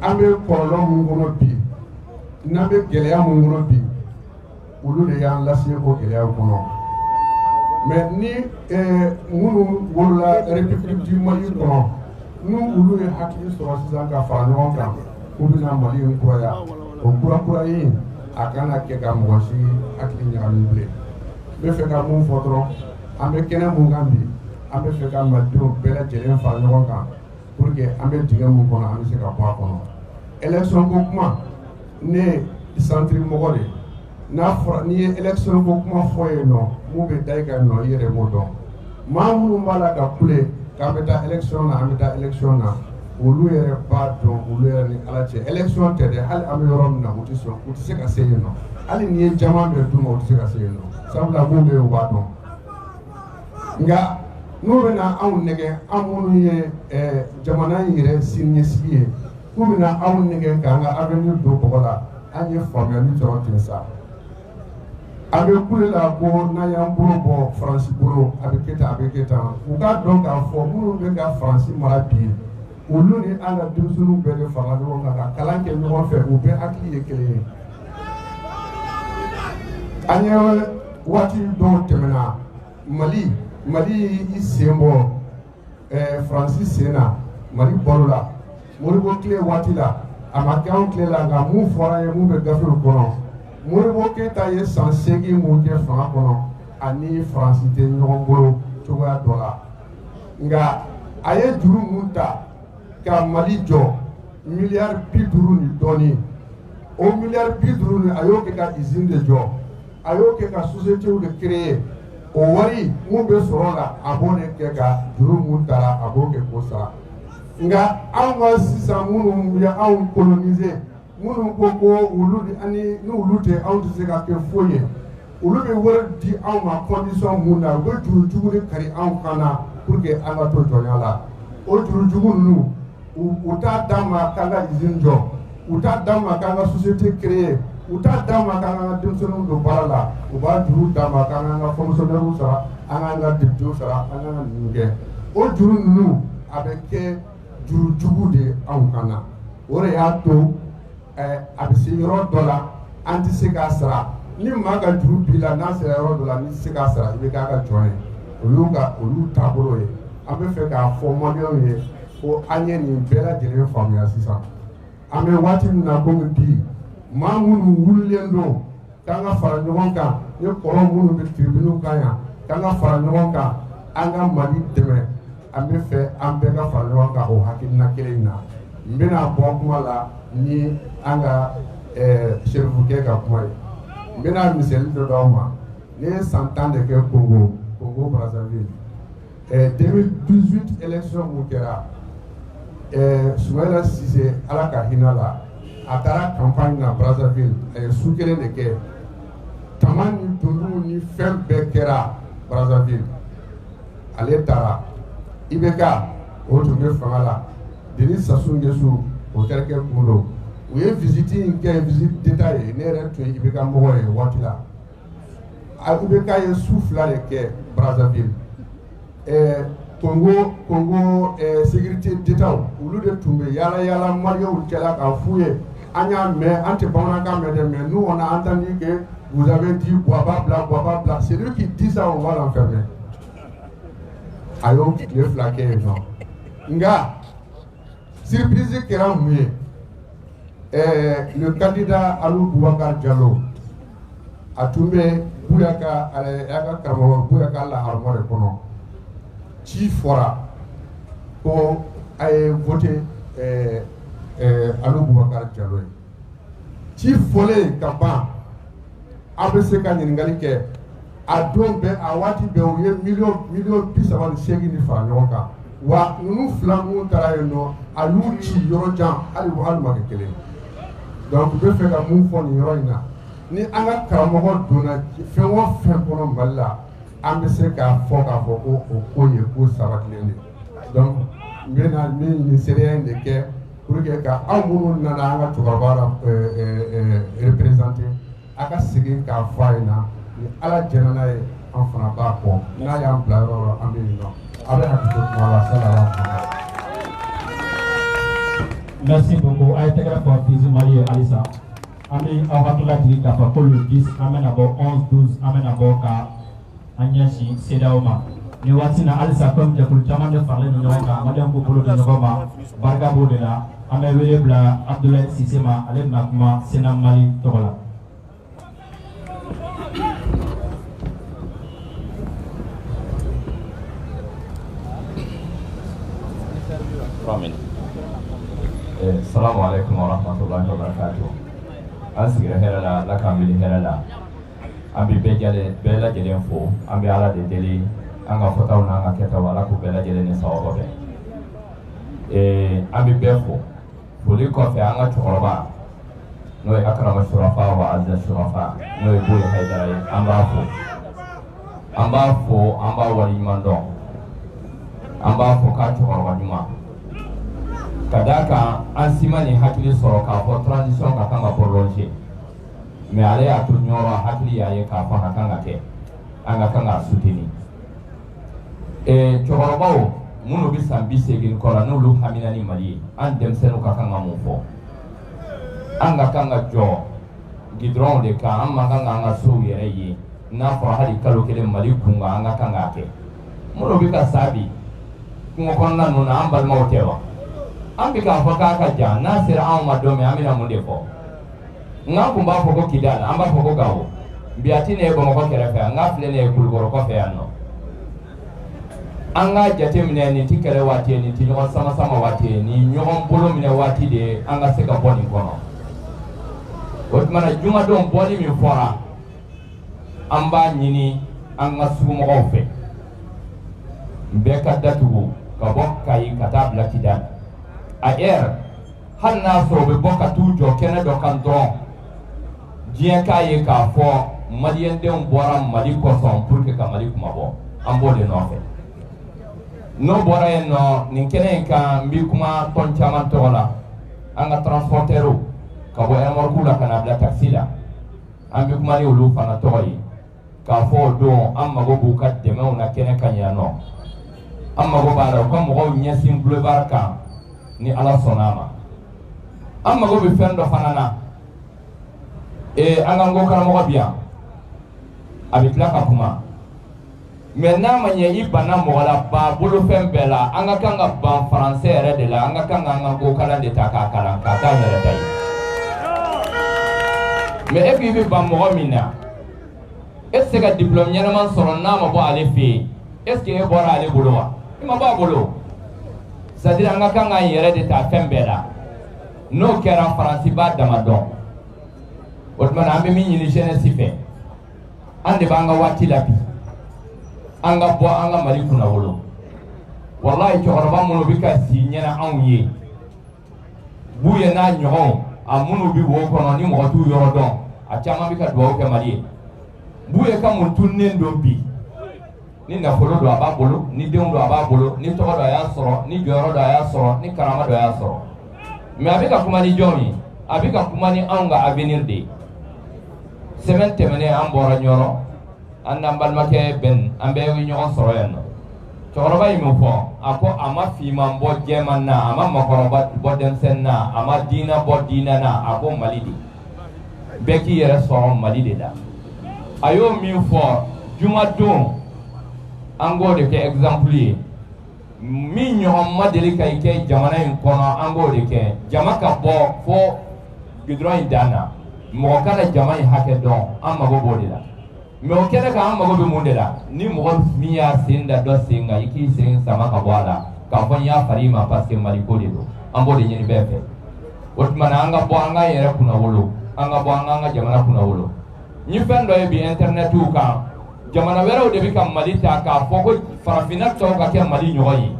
an bɛ kɔlɔlɔ mun kɔnɔ bi n'an bɛ gɛlɛya mun kɔnɔ bi olu de y'an lase o gɛlɛyaw kɔnɔ mais ni minnu wolola République du Mali kɔnɔ n'u olu ye hakili sɔrɔ sisan ka fara ɲɔgɔn kan k'u bɛna Mali in kuraya o kura-kurayali a kana kɛ ka mɔgɔ si hakili ɲagami bilen n bɛ fɛ ka mun fɔ dɔrɔn an bɛ kɛnɛ mun kan bi an bɛ fɛ ka malidenw bɛɛ lajɛlen fara ɲɔgɔn kan pour que an bɛ dingɛ mun kɔnɔ an bɛ se ka bɔ a kɔnɔ élection ko kuma ne ye centre mɔgɔ de n'a fɔra n'i ye élection ko kuma fɔ yen nɔ mun bɛ da i kan nɔ i yɛrɛ b'o dɔn maa minnu b'a la ka kule k'an bɛ taa élection na an bɛ taa élection na olu yɛrɛ b'a dɔn olu yɛrɛ ni Ala cɛ élection tɛ dɛ hali an bɛ yɔrɔ min na u tɛ sɔn u tɛ se ka se yen nɔ hali n'i ye jama bɛɛ d'u ma u tɛ se ka se yen nɔ sabula mun bɛ yen u b'a dɔn nka n'u bɛna anw nɛgɛ an minnu ye jamana in yɛrɛ siniɲɛsigi ye k'u bɛna anw nɛgɛ k'an ka avenir don bɔgɔ la an ye faamuyali sɔrɔ ten sa a bɛ kule la ko n'an y'an bolo bɔ Faransi bolo a bɛ kɛ tan a bɛ kɛ tan u k'a dɔn k'a fɔ minnu bɛ ka Faransi mara bi olu ni an ka denmisɛnninw bɛɛ de farala ɲɔgɔn kan ka kalan kɛ ɲɔgɔn fɛ u bɛɛ hakili ye kelen ye an ye waati dɔw tɛmɛna Mali i sen bɔ Francis Sena Mali Bolola Moribo Clé Watila Amakan Clé Langa Mou Fora et Mou Begafro Kono Moribo Keta ye Sansegi Mouke Fanga Kono Ani Francité Nyongolo Choga Dola Nga Aye Juru Munta Ka Mali Jo milliard biduru ni doni o milliard biduru ni ayo ke ka usine de jo ayo ke ka société de créer o wari mu be soro la abone ke ka juru mutara aboke kosa nga anga sisa munu ya au coloniser munu koko uludi ani nu ulute au de ka ke foye ulu be wor di au ma condition muna go juru jugu ni kari au kana pour que anga to jonyala o juru jugu nu uta dama kanga usine jo uta dama kanga société créée uta dama kanga demsonu do barala uba juru dama kanga fonctionnaire sara anga député sara anga nge o juru nunu avec juru jugu de ankana ore ya to abisi yoro dola anti seka sara ni maga juru bila na sera yoro dola ni seka sara ibe kanga join olu tabolo ye abe fe ka former ye ko anye ni bela jere famia sisa ame wati na ko bi ma munu wulendo kanga fara ɲɔgɔn kan ni kɔrɔ munu be tribunal kan ya kanga fara ɲɔgɔn kan an ka Mali dɛmɛ an bɛ fɛ an bɛɛ ka fara ɲɔgɔn kan o hakilina kelen na n bɛna bɔ kuma la ni an ka chefukɛ ka kuma ye n bɛna misali dɔ d'aw ma ne ye san 10 de kɛ Congo Brazzaville 2018 élection mun kɛra Soumaïla Cissé ala ka hinɛ la a taara campagne na Brazzaville a ye su kelen de kɛ tama ni tunun ni fɛn bɛɛ kɛra Brazzaville ale taara IBK o tun bɛ fanga la Denis Sassou Nguesso o terikɛ kun don u ye visite in kɛ visite d'État ye ne yɛrɛ tun ye IBK mɔgɔ ye waati la IBK ye su 2 de kɛ Brazzaville Congo sécurité d'État olu de tun bɛ yala mariaw cɛla ka f'u ye an y'a mɛn an tɛ bamanankan mɛn dɛ mais nous on a entendu que vous avez dit boaba bla c'est lui qui dit ça on va l'enfermer a y'o tile 2 kɛ yen nɔ nga surprise kɛra mun ye le candidat Alou Boubacar Diallo a tun bɛ Buyaka karamɔgɔ Buyaka laharama de kɔnɔ ci fɔra ko a ye voté Alou Boubacar Diallo ye ci fɔlen ka ban a bɛ se ka ɲininkali kɛ a don bɛɛ a waati bɛɛ u ye miliyɔn 38 ni fara ɲɔgɔn kan wa ninnu 2 minnu taara yen nɔ a y'u ci yɔrɔ jan hali ma kɛ kelen donc u bɛ fɛ ka mun fɔ nin yɔrɔ in na ni an ka karamɔgɔ donna fɛn o fɛn kɔnɔ Mali la an bɛ se k'a fɔ ko o ko ye ko sabatilen de donc n bɛna nin seereya in de kɛ pour que ka anw minnu nana an ka cɛkɔrɔba représenter a ka segin k'a fɔ a ɲɛna ni Ala jɛna n'a ye an fana b'a kɔ n'a y'an bila yɔrɔ yɔrɔ an bɛ yen nɔ a bɛ hakili to kuma la sallallahu alaihi wa sallam. Merci beaucoup. A ye tɛgɛrɛ fɔ Fizi Mali ye halisa an bɛ aw hakili lajigin k'a fɔ ko le 10 an bɛna bɔ 11-12 an bɛna bɔ ka an ɲɛsin CEDEAO ma nin waati na halisa comme jɛkulu caman de faralen don ɲɔgɔn kan maliyɛnw k'u bolo di ɲɔgɔn ma barika b'o de la an bɛ wele bila Abdoulaye Cissé ma ale bɛna kuma Sena Mali tɔgɔ la. Assalamu alaikum wa rahmatullahi wa barakatuh. An sigira hɛrɛ la Ala k'an wuli hɛrɛ la an bɛ bɛɛ lajɛlen fo an bɛ Ala de deli an ka fɔtaw n'an ka kɛtaw Ala k'u bɛɛ lajɛlen ni sababa bɛn an bɛ bɛɛ fo foli kɔfɛ an ka cɛkɔrɔba n'o ye Akrama Surafa wa Azza Surafa n'o ye Boye Haidara ye an b'a fo an b'a waleɲuman dɔn an b'a fo k'a cɛkɔrɔba ɲuman ka d'a kan an si ma nin hakili sɔrɔ k'a fɔ transition ka kan ka prolonger mais ale y'a to ɲɔgɔn hakili y'a ye k'a fɔ ka kan ka kɛ an ka kan k'a soutenir cɛkɔrɔbaw minnu bɛ san 80 kɔ la n'olu hamina ni Mali ye an denmisɛnninw ka kan ka mun fɔ an ka kan ka jɔ gidɔrɔnw de kan an man kan ka an ka sow yɛrɛ ye n'a fɔra hali kalo 1 Mali kun kan an ka kan k'a kɛ minnu bɛ ka sa bi kungo kɔnɔna ninnu na an balimaw tɛ wa an bɛ k'a fɔ k'a ka jan n'a sera anw ma don min an bɛna mun de fɔ n kun b'a fɔ ko Kidal an b'a fɔ ko Gawo bi a ti ne ye Bamakɔ kɛrɛfɛ yan n k'a filɛ ne ye Kulukɔrɔ kɔfɛ yan nɔ an ka jateminɛ nin ti kɛlɛ waati ye nin ti ɲɔgɔn sama waati ye nin ɲɔgɔn bolo minɛ waati de ye an ka se ka bɔ nin kɔnɔ o tumana jumadenw bɔli min fɔra an b'a ɲini an ka sugumɔgɔw fɛ bɛɛ ka datugu ka bɔ Kayi ka taa bila Kidal a hali n'a sɔrɔ u bɛ bɔ ka t'u jɔ kɛnɛ dɔ kan dɔrɔn diɲɛ k'a ye k'a fɔ maliyɛndenw bɔra Mali kɔsɔn pour que ka Mali kumabɔ an b'o de nɔfɛ n'o bɔra yen nɔ nin kɛnɛ in kan n bɛ kuma tɔn caman tɔgɔ la an ka transporteurs ka bɔ remorque la ka na bila taxi la an bɛ kuma ni olu fana tɔgɔ ye k'a fɔ o don an mago b'u ka dɛmɛw na kɛnɛ kan yan nɔ an mago b'a la u ka mɔgɔw ɲɛsin boulevard kan ni Ala sɔnna a ma an mago bɛ fɛn dɔ fana na an ka n ko karamɔgɔ bi yan a bɛ tila ka kuma mais n'a ma ɲɛ i banna mɔgɔ la ba bolofɛn bɛɛ la an ka kan ka ban faransɛ yɛrɛ de la an ka kan ka an ka ko kalan de ta k'a kalan k'a k'an yɛrɛ ta ye mais e k'i bɛ ban mɔgɔ min na e tɛ se ka diplôme ɲɛnama sɔrɔ n'a ma bɔ ale fɛ yen est ce que e bɔra ale bolo wa i ma bɔ a bolo c'est à dire an ka kan k'an yɛrɛ de ta fɛn bɛɛ la n'o kɛra faransi b'a dama dɔn o tuma na an bɛ min ɲini jeunesse fɛ an de b'an ka waati la bi an ka bɔ an ka Mali kunnawolo wallahi cɛkɔrɔba minnu bɛ ka si ɲɛna anw ye b'u ye n'a ɲɔgɔnw a minnu bɛ wo kɔnɔ ni mɔgɔ t'u yɔrɔ dɔn a caman bɛ ka dugawu kɛ Mali ye b'u ye ka mun tunnen don bi ni nafolo don a b'a bolo ni denw don a b'a bolo ni tɔgɔ dɔ a y'a sɔrɔ ni jɔyɔrɔ dɔ a y'a sɔrɔ ni karama dɔ a y'a sɔrɔ mais a bɛ ka kuma ni jɔn ye a bɛ ka kuma ni anw ka avenir de ye semaine tɛmɛnen an bɔra Ɲɔrɔ an n'an balimakɛ Ben an bɛɛ ye ɲɔgɔn sɔrɔ yan nɔ cɛkɔrɔba ye min fɔ a ko a ma finman bɔ jɛman na a ma makɔrɔba bɔ denmisɛnnin na a ma diina bɔ diina na a ko Mali de bɛɛ k'i yɛrɛ sɔrɔ Mali de la a y'o min fɔ jumadon an k'o de kɛ exemple ye min ɲɔgɔn ma deli ka i kɛ jamana in kɔnɔ an k'o de kɛ jama ka bɔ fo goudron in dan na mɔgɔ kana jama in hakɛ dɔn an mago b'o de la mais o kɛnɛ kan an mago bɛ mun de la ni mɔgɔ min y'a sen da dɔ sen kan i k'i sen sama ka bɔ a la k'a fɔ n y'a fara i ma parce que Mali ko de don an b'o de ɲini bɛɛ fɛ o tuma na an ka bɔ an k'an yɛrɛ kunnawolo an ka bɔ an k'an ka jamana kunnawolo n ye fɛn dɔ ye bi internetiw kan jamana wɛrɛw de bɛ ka Mali ta k'a fɔ ko farafinna tɔw ka kɛ Mali ɲɔgɔn ye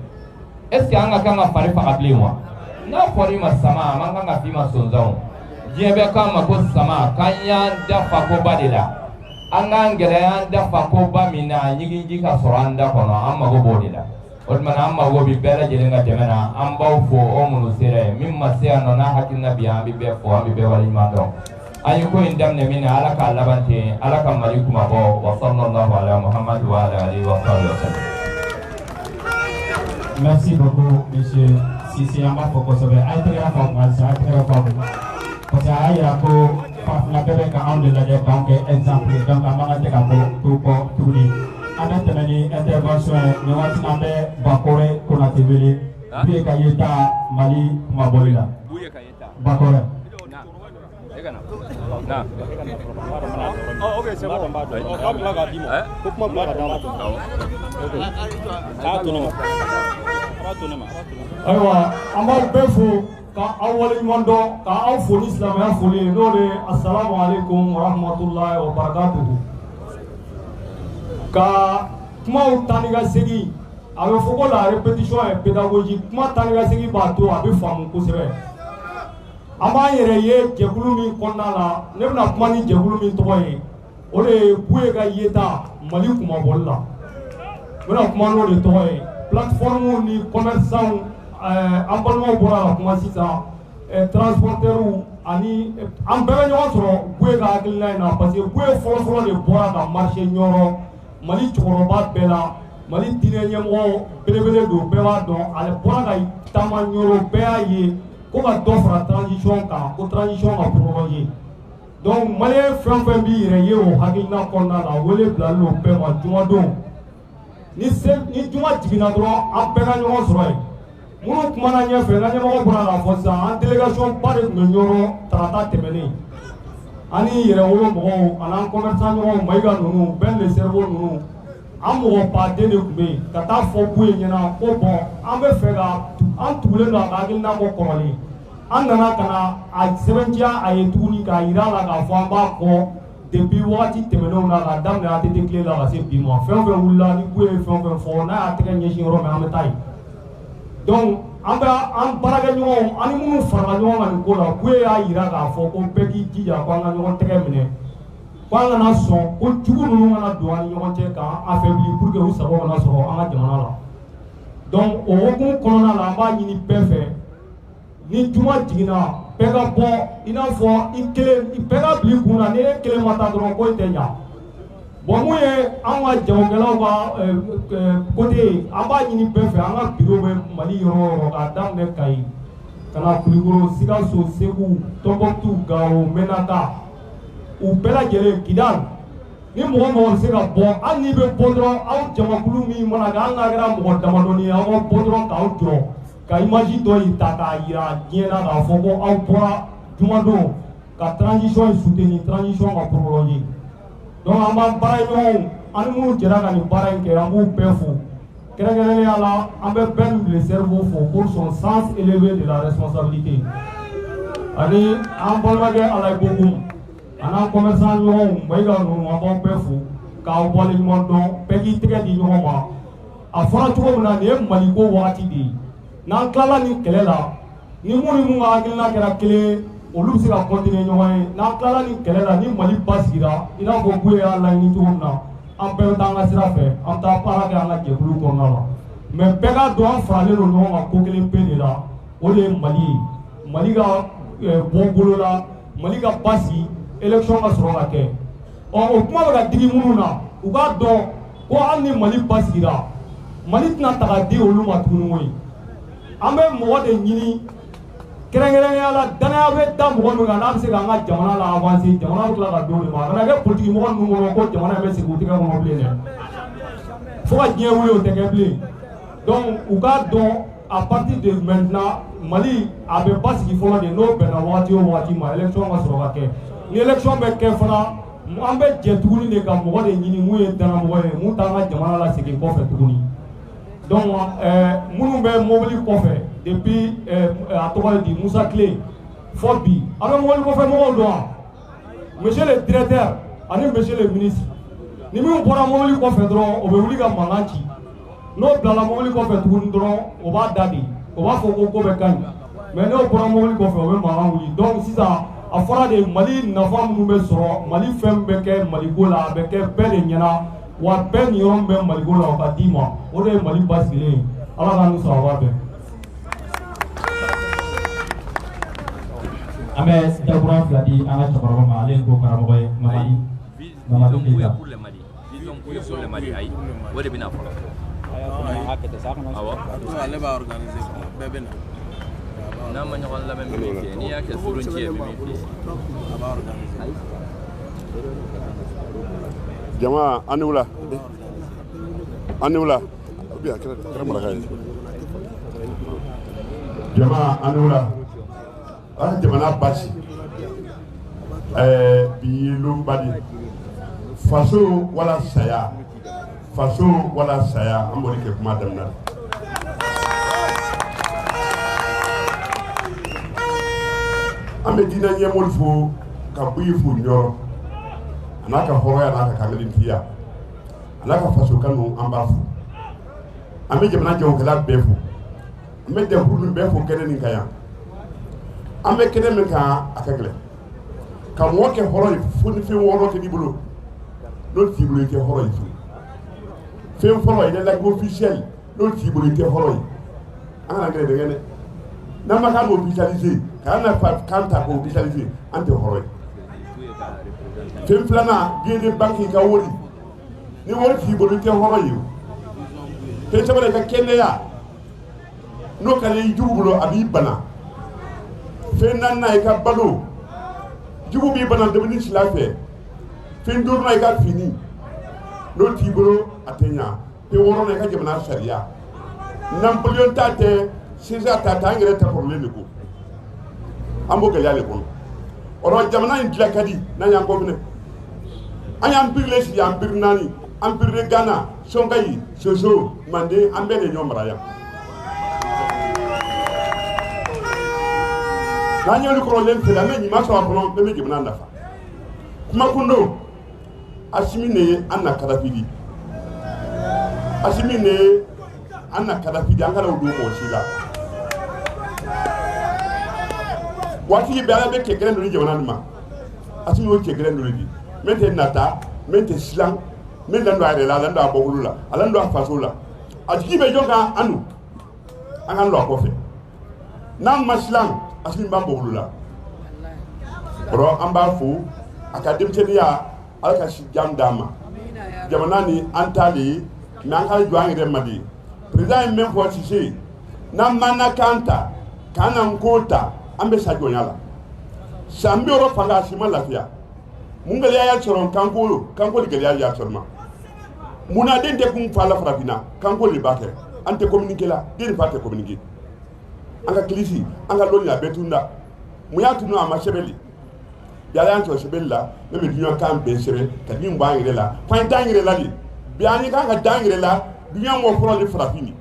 est ce que an ka kan ka fari faga bilen wa n'a fɔra i ma sama a man kan ka f'i ma sonsanw diɲɛ bɛɛ k'an ma ko sama k'an y'an da fakoba de la an k'an gɛlɛya an da fakoba min na ɲigiji ka sɔrɔ an da kɔnɔ an mago b'o de la o tuma na an mago bɛ bɛɛ lajɛlen ka dɛmɛ na an b'aw fo o minnu sera yen min ma se yan nɔ n'a hakilina bi an bɛ bɛɛ fo an bɛ bɛɛ waleɲuman dɔn an ye ko in daminɛ min na ala k'a laban ten ala ka Mali kumabɔ wa sallallahu ala Muhammadu wa ala alihi wa sahbihi wa sallam. Merci beaucoup, monsieur Sisi. An b'a fɔ kosɛbɛ a ye tɛgɛrɛ fɔ kuma sisan a ye tɛgɛrɛ fɔ parce que a y'a yira ko farafinna bɛɛ bɛ k'anw de lajɛ k'anw kɛ exemple donc an man kan tɛ ka to kɔ tuguni an bɛ tɛmɛ ni intervention ye nin waati n'an bɛ Bakɔrɛ Konate wele Buye Kayita Mali kumabɔli la Bakɔrɛ. Ok, c'est bon. Ayiwa an b'aw bɛɛ fo ka aw waleɲuman dɔn ka aw fo ni silamɛya foli ye n'o de ye assalamu alaikum wa rahmatulahi wa barakatuhu. Ka kumaw taa ni ka segin a bɛ fɔ ko la répétition est pédagogique kuma taa ni ka segin b'a to a bɛ faamu kosɛbɛ. An b'an yɛrɛ ye jɛkulu min kɔnɔna la ne bɛna kuma ni jɛkulu min tɔgɔ ye o de ye Buye Kayita Mali kumabɔli la n bɛna kuma n'o de tɔgɔ ye plateforme ni commerçants an balimaw bɔra ka kuma sisan transporteurs ani an bɛɛ bɛ ɲɔgɔn sɔrɔ Buye ka hakilina in na parce que Buye fɔlɔfɔlɔ de bɔra ka marché Ɲɔrɔ Mali cɛkɔrɔba bɛɛ la Mali diinɛ ɲɛmɔgɔ belebele don bɛɛ b'a dɔn ale bɔra ka taama Ɲɔrɔ bɛɛ y'a ye ko ka dɔ fara transition kan ko transition ka prolonger donc malien fɛn fɛn b'i yɛrɛ ye o hakilina kɔnɔna la wele bilalen o bɛɛ ma jumadon ni juma jiginna dɔrɔn an bɛɛ ka ɲɔgɔn sɔrɔ yen minnu kumana ɲɛfɛ n ka ɲɛmɔgɔ bɔra k'a fɔ sisan an délégation ba de tun bɛ ɲɔgɔn tarata tɛmɛnen ani yɛrɛwolo mɔgɔw an'an commerçant ɲɔgɔnw Mayiga ninnu Ben le cerveau ninnu an mɔgɔ baden de tun bɛ yen ka taa fɔ Buye ɲɛna ko bon an bɛ fɛ ka an tugulen don a ka hakilina kɔ kɔrɔlen an nana ka na a sɛbɛntiya a ye tuguni k'a yira a la k'a fɔ an b'a kɔ depuis wagati tɛmɛnenw na k'a daminɛ ATT tile la ka se bi ma fɛn o fɛn wulila ni Buye ye fɛn o fɛn fɔ n'a y'a tɛgɛ ɲɛsin yɔrɔ min an bɛ taa yen donc an baarakɛɲɔgɔnw ani minnu farala ɲɔgɔn kan nin ko la Buye y'a yira k'a fɔ ko bɛɛ k'i jija ko an ka ɲɔgɔn tɛgɛ minɛ ko an kana sɔn ko jugu ninnu kana don an ni ɲɔgɔn cɛ k'an affaiblir pour que u sago kana sɔrɔ an ka jamana la donc o hokumu kɔnɔna la an b'a ɲini bɛɛ fɛ ni juma jiginna bɛɛ ka bɔ i n'a fɔ i kelen bɛɛ ka bila i kun na ni e kelen ma taa dɔrɔn ko i tɛ ɲa bon mun ye an ka jagokɛlaw ka côté ye an b'a ɲini bɛɛ fɛ an ka bureau bɛ Mali yɔrɔ o yɔrɔ k'a daminɛ Kayi ka na Kulikoro Sikaso Segu Tɔnbɔkutu Gao Menaka u bɛɛ lajɛlen Kidal ni mɔgɔ mɔgɔ bɛ se ka bɔ hali n'i bɛ bɔ dɔrɔn aw jamakulu min mana kɛ hali n'a kɛra mɔgɔ damadɔni ye aw ka bɔ dɔrɔn k'aw jɔ ka image dɔ in ta k'a yira diɲɛ na k'a fɔ ko aw bɔra jumadon ka transition in soutenir transition ka prolonger donc an b'an baaraɲɔgɔnw ani minnu jɛra ka nin baara in kɛ an b'u bɛɛ fo kɛrɛnkɛrɛnnenya la an bɛ Ben le cerveau fo pour son sens élevé de la responsabilité ani an balimakɛ Alayi Bokum an'an commerçant ɲɔgɔnw Mayiga ninnu an b'aw bɛɛ fo k'aw waleɲuman dɔn bɛɛ k'i tɛgɛ di ɲɔgɔn ma a fɔra cogo min na nin ye Maliko wagati de ye n'an tilala nin kɛlɛ la ni mun ka hakilina kɛra kelen olu bɛ se ka continuer ɲɔgɔn ye n'an tilala nin kɛlɛ la ni Mali basigira i n'a fɔ Buye y'a laɲini cogo min na an bɛɛ bɛ taa an ka sira fɛ an bɛ taa baara kɛ an ka jɛkulu kɔnɔna la mais bɛɛ k'a dɔn an faralen don ɲɔgɔn kan ko kelen pe de la o de ye Mali ye Mali ka bɔ bolo la Mali ka basi élection ka sɔrɔ ka kɛ ɔ o kuma bɛ ka digi minnu na u k'a dɔn ko hali ni Mali basigira Mali tɛna ta ka di olu ma tuguni koyi an bɛ mɔgɔ de ɲini kɛrɛnkɛrɛnnenya la danaya bɛ da mɔgɔ min kan n'a bɛ se k'an ka jamana la avancer jamana bɛ tila ka don de ma a kana kɛ politiki mɔgɔ ninnu kɔnɔ ko jamana in bɛ sigi u tɛgɛ kɔnɔ bilen dɛ fo ka diɲɛ wuli o tɛ kɛ bilen donc u k'a dɔn à partir de maintenant Mali a bɛ basigi fɔlɔ de n'o bɛnna wagati o wagati ma élection ka sɔrɔ ka kɛ ni élection bɛ kɛ fana an bɛ jɛ tuguni de ka mɔgɔ de ɲini mun ye danamɔgɔ ye mun t'an ka jamana la segin kɔfɛ tuguni donc minnu bɛ mobili kɔfɛ depuis a tɔgɔ ye di Musa Tile fɔ bi a bɛ mobili kɔfɛ mɔgɔw dɔn wa monsieur le directeur ani monsieur le ministre ni min bɔra mobili kɔfɛ dɔrɔn o bɛ wuli ka mankan ci n'o bilala mobili kɔfɛ tuguni dɔrɔn o b'a da de o b'a fɔ ko ko bɛ ka ɲi mais n'o bɔra mobili kɔfɛ o bɛ mankan wuli donc sisan a fɔra de Mali nafa minnu bɛ sɔrɔ Mali fɛn bɛ kɛ Maliko la a bɛ kɛ bɛɛ de ɲɛna wa bɛɛ ni yɔrɔ min bɛ Maliko la o ka d'i ma o de ye Mali basigilen ye Ala k'an ni sababa bɛn. An bɛ dakuran fila di an ka cɛkɔrɔba ma ale ko karamɔgɔ ye Mamadi Keita. Vision pour le Mali ayi o de bɛna fɔlɔ. Awɔ ale b'a organiser bɛɛ bɛ na. N'a ma ɲɔgɔn lamɛn min kɛ n'i y'a kɛ furu ci ye min fɛ a b'a organiser. Jama an ni wula bi a kɛra maraka ye jama an ni wula an jamana basi bi lumba di faso wala saya an b'o de kɛ kuma daminɛ an bɛ diinɛ ɲɛmɔgɔ fo ka Buye fo Nioro a n'a ka hɔrɔnya n'a ka kangelentigiya a n'a ka faso kanu an b'a fo an bɛ jamana jagokɛla bɛɛ fo an bɛ jɛkulu min bɛɛ fo kɛnɛ nin kan yan an bɛ kɛnɛ min kan a ka gɛlɛn ka mɔgɔ kɛ hɔrɔn ye fo ni fɛn wɔɔrɔ kɛ n'i bolo n'o t'i bolo i tɛ hɔrɔn ye fɛn fɔlɔ il est la officielle n'o t'i bolo i tɛ hɔrɔn ye an kana gɛrɛ dɛgɛ dɛ n'an ma kan officialiser k'an na kan ta k'o officialiser an tɛ hɔrɔn ye fɛn filanan biɲɛ banki ka wari ni wari t'i bolo i tɛ hɔrɔn ye fɛn caman i ka kɛnɛya n'o kɛra i jugu bolo a b'i bana fɛn naaninan i ka balo jugu b'i bana dumuni sila fɛ fɛn duurunan i ka fini n'o t'i bolo a tɛ ɲa pe woro ne ka jamana sharia Napoleon tate César tata ngere ta porle ne ko ambo gele ale ko oro jamana indila kadi na yang ko ne ayam pirle si am pirnani am pirle Ghana songai soso mande ambele nyomra ya nanyo ni ko len fela me ni ma so apron me jamana ndafa kuma kundo asimi ne anna kadafidi asimi ne anna kadafidi an kana udu mo sila wati be ala be kegren do jamana ma asimi o kegren do di mente nata mente silang men dan do are la dan do abogulula alan do afasola atiki be jonga anu an lo ko fe nan maslang asimi bambogulula ro amba fu akadim tediya alka shi jam dama jamana ni antali nan kal juangi de madi president men fo ci nan manna kanta kanan kota ambe sa jonyala sambi ro fanga sima lafiya mungal ya choron kanko li galiya ya chorma muna den de kum fala frabina kanko li baker ante communiquer la den fate communiquer anga klisi anga loni ya betunda muyatu no amashebeli yala anto sebella me be dunya kan be sere kadi mba ngire la fa dangire la li biani kan ka dangire la dunya mo fro li frafini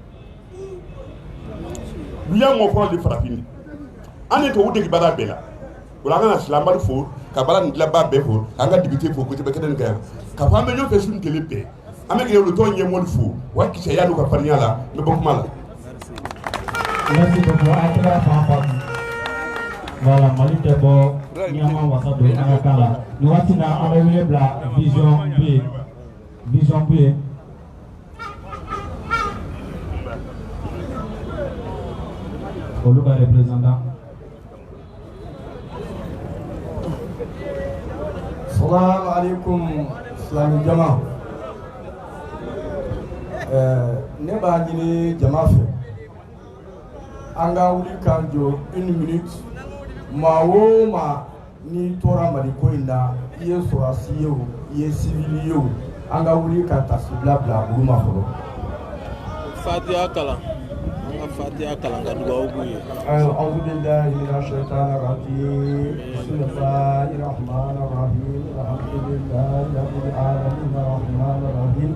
dunya mo fro li frafini ane to wude bada bela wala kana silamba fo ka bala ndila ba be fo anga dibite fo ko te be keden ga ka fa me nyo fe sun telepe ame ke lu to nye mo fo wa ki se ya do ka farinya la me bok mala merci beaucoup akira fa voilà Mali Tebo Nyama Wasado Anakala nous voici dans available vision B Oluka représentant Salam alaikum Islami Jama ne ba gini jama fe anga wuli kanjo 1 minute mawo ma ni tora mali ko inda iye sorasi yo iye civil yo anga wuli ka tasibla bla buruma foro Fatiha kala nga duwa uguye a'udhu billahi minash shaitanir rajim bismillahir rahmanir rahim alhamdulillahi rabbil alamin arrahmanir rahim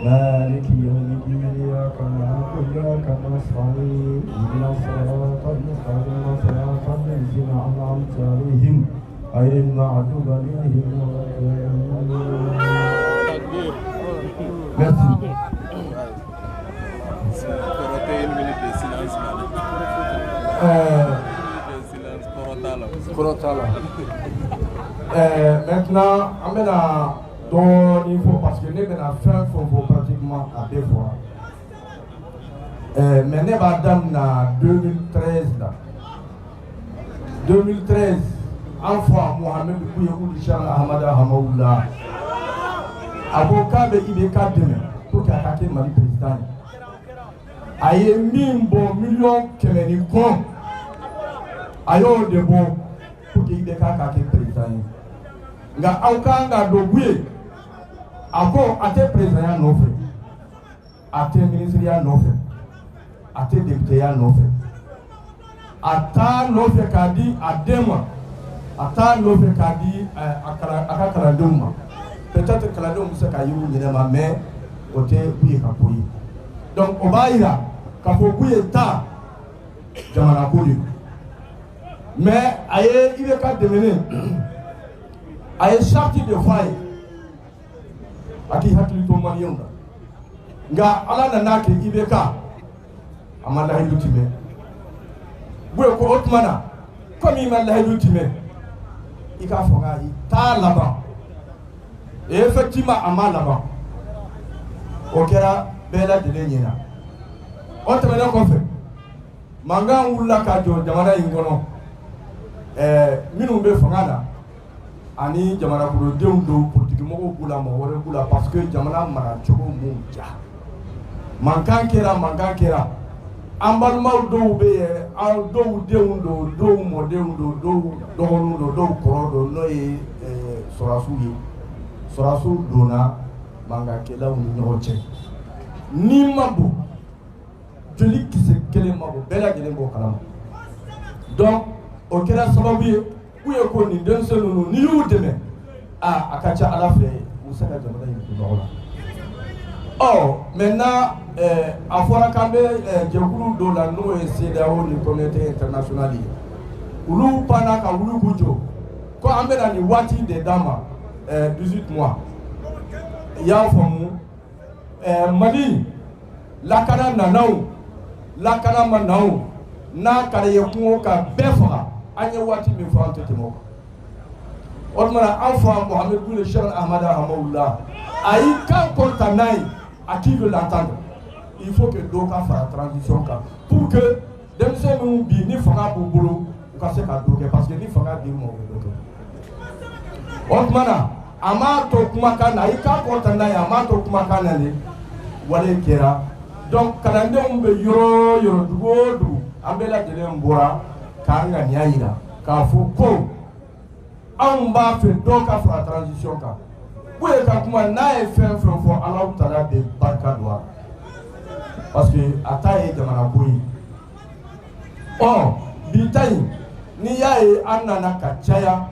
مالك يوم الدين إياك نعبد وإياك نستعين اهدنا الصراط المستقيم صراط الذين أنعمت عليهم غير المغضوب عليهم ولا الضالين. Merci. Maintenant, amena donc il faut parce que nous avons fait pratiquement à 2 fois. Mais nous avons dans 2013 là. 2013, en fois Mohamed Bouyoul Charles Ahmada Hamaoula, avocat de Ibeka demain pour attaquer Mali président. Aye mimbo million kemeni kon. Ayo de bon pour que Ibeka attaque président. Nga aukanga dobuye. Ako ate président ya nofe, ate ministre ya nofe, ate député ya nofe, ata nofe kadi adema, ata nofe kadi akakara duma. Peut-être que la duma se kayu nyema mais ote buye kapoyi. Donc obaira kapo buye ta jamana kodi. Mais aye il est qu'à devenir aye sorti de faille. Aki hakili to maliyam da nga ala na nake ibeka amala hidutime buye ko otmana komi mala hidutime ika fonga ta laba effectivement amala ba okera bela de nyina otemena ko fe manga wulla ka jo jamana ingono minu be fonga da ani jamana ko denw do politique mo bula mo wore bula parce que jamana mara chogo mo ja mankan kera ambalma do be al do denw do mo denw do koro do no e sorasu dona manga kela uni nyoche ni ma bon joli kisɛ kelen ma bon bɛɛ lajɛlen b'o kalama donc o kɛra sababu ye u ye ko nin denmisɛn ninnu n'i y'u dɛmɛ a ka ca ala fɛ u bɛ se ka jamana in to nɔgɔ la maintenant a fɔra k'an bɛ jɛkulu dɔw la n'o ye CEDEAO ni communauté internationale ye olu panna ka wuli k'u jɔ ko an bɛna nin waati de d'a ma 18 mois i y'a faamu Mali lakana nanaw lakana ma na o n'a ka ye kungo ka bɛɛ faga an ye waati min fɔ an tɛ tɛmɛ o kan o tuma na an fa Mohamed Boun Cheikh Ahmad Ahmadullah a y'i kan kɔrɔta n'a ye à qui veut l'entendre il faut que dɔw ka fara transition kan pour que denmisɛn minnu bi ni fanga b'u bolo u ka se ka dɔ kɛ parce que ni fanga dir'u ma u bɛ dɔ kɛ o tuma na a m'a to kumakan na a y'i kan kɔrɔta n'a ye a m'a to kumakan na de wale kɛra donc kalandenw bɛ yɔrɔ o yɔrɔ dugu o dugu an bɛɛ lajɛlen bɔra k'an ŋaniya yira k'a fɔ ko anw b'a fɛ dɔw ka fara transition kan u ye ka kuma n'a ye fɛn fɛn fɔ Alahu Taala bɛ barika don a la parce que a ta ye jamana ko ye bi ta in n'i y'a ye an nana ka caya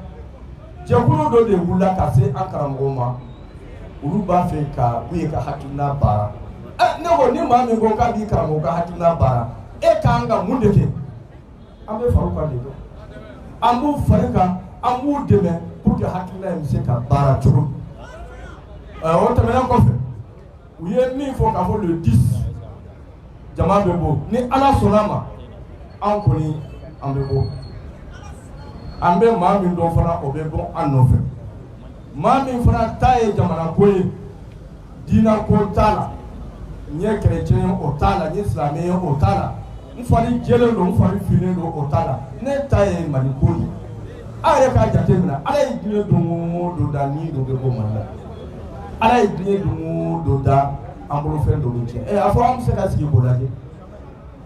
jɛkulu dɔ de wulila ka se an karamɔgɔw ma olu b'a fɛ ka u ye ka hakilina baara ne ko ni maa min ko k'a b'i karamɔgɔ ka hakilina baara e k'an ka mun de kɛ an bɛ fara u kan de dɔn an b'u fari kan an b'u dɛmɛ pour que hakilina in bɛ se ka baara cogo o tɛmɛnen kɔfɛ u ye min fɔ k'a fɔ le 10 jama bɛ bɔ ni Ala sɔnna ma an kɔni an bɛ bɔ an bɛ maa min dɔn fana o bɛ bɔ an nɔfɛ maa min fana ta ye jamana ko ye diina ko t'a la n ye chrétien ye o t'a la n ye silamɛ ye o t'a la n fari jɛlen don n fari finnen don o t'a la ne ta ye Mali ko ye a yɛrɛ k'a jate minɛ Ala ye diɲɛ don o don da ni dɔ bɛ bɔ Mali la Ala ye diɲɛ don o don da an bolo fɛn dɔ bɛ tiɲɛ a fɔ an bɛ se ka sigi k'o lajɛ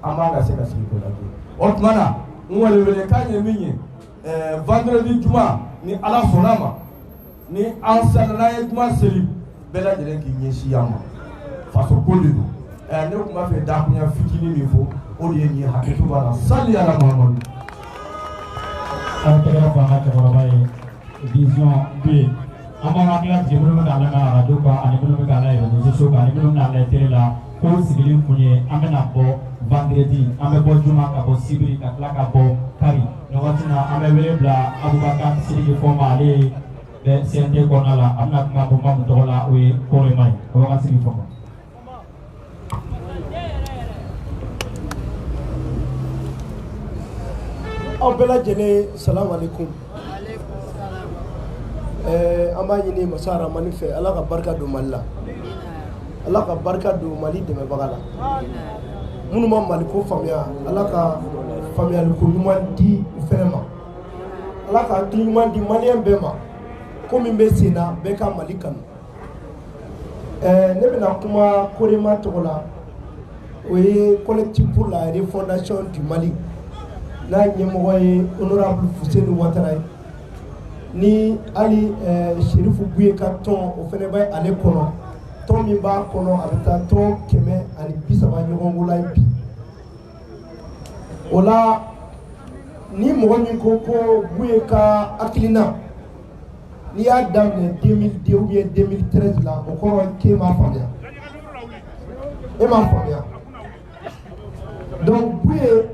an b'an ka se ka sigi k'o lajɛ o tuma na n wele kan ye min ye vendredi juma ni Ala sɔnna ma ni an sera n'an ye juma seli bɛɛ lajɛlen k'i ɲɛsin yan ma faso ko de don ne tun b'a fɛ dakunya fitinin min fɔ o de ye nin ye hakɛto b'a la sali ala Muhamadu. An tɛgɛrɛ fɔ an ka cɛkɔrɔba ye vision B an b'an hakili jigin minnu bɛ k'a lamɛn arajo kan ani minnu bɛ k'a layɛ réseaux sociaux kan ani minnu bɛ k'a layɛ télé la ko sigili kun ye an bɛna bɔ vendredi an bɛ bɔ juma ka bɔ sibiri ka tila ka bɔ kari nin waati na an bɛ wele bila Abubakar Sidiki Fɔnba ale ye bɛ CNT kɔnɔna la a bɛna kuma bɔ min tɔgɔ la o ye Kɔrɛma ye Abubakar Sidiki Fɔnba. aw bɛɛ lajɛlen salamu alaikum an b'a ɲini masa Aramani fɛ Ala ka barika don Mali la Ala ka barika don Mali dɛmɛbaga la minnu ma Mali ko faamuya Ala ka faamuyaliko ɲuman di u fɛnɛ ma Ala ka hakili ɲuman di maliyɛn bɛɛ ma ko min bɛ sen na bɛɛ ka Mali kanu ne bɛna kuma Korema tɔgɔ la o ye collectif pour la refondation du Mali n'a ɲɛmɔgɔ ye honorable Fuseni Ouattara ye ni hali Sherifu Buye ka tɔn o fɛnɛ bɛ ale kɔnɔ tɔn min b'a kɔnɔ a bɛ taa tɔn 130 ɲɔgɔn la bi o la ni mɔgɔ min ko ko Buye ka hakilina n'i y'a daminɛ 2002 ou bien 2013 la o kɔrɔ ye k'e m'a faamuya e m'a faamuya donc Buye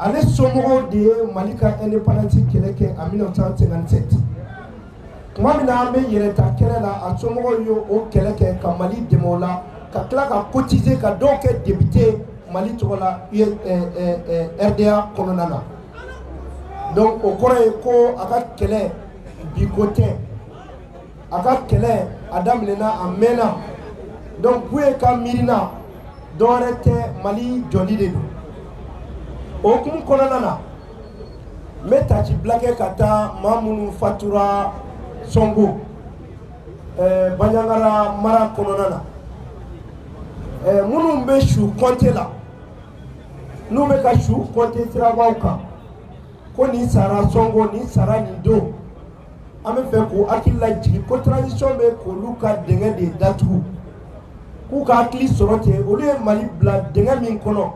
ale somɔgɔw de ye Mali ka indépendance kɛlɛ kɛ en 1957 tuma min na an bɛ yɛrɛta kɛlɛ la a somɔgɔw ye o kɛlɛ kɛ ka Mali dɛmɛ o la ka tila ka cotiser ka dɔw kɛ député Mali tɔgɔ la RDA kɔnɔna na donc o kɔrɔ ye ko a ka kɛlɛ bi ko tɛ a ka kɛlɛ a daminɛna a mɛnna donc Buye ka miirina dɔwɛrɛ tɛ Mali jɔli de don o hukumu kɔnɔna na n bɛ taci bila kɛ ka taa maa minnu fatura Songo Bandiagara mara kɔnɔna na minnu bɛ su Kɔnte la n'u bɛ ka su Kɔnte sirabaw kan ko nin sara Songo nin sara nin don an bɛ fɛ k'u hakili lajigin ko transition bɛ k'olu ka dingɛ de datugu k'u ka hakili sɔrɔ ten olu ye Mali bila dingɛ min kɔnɔ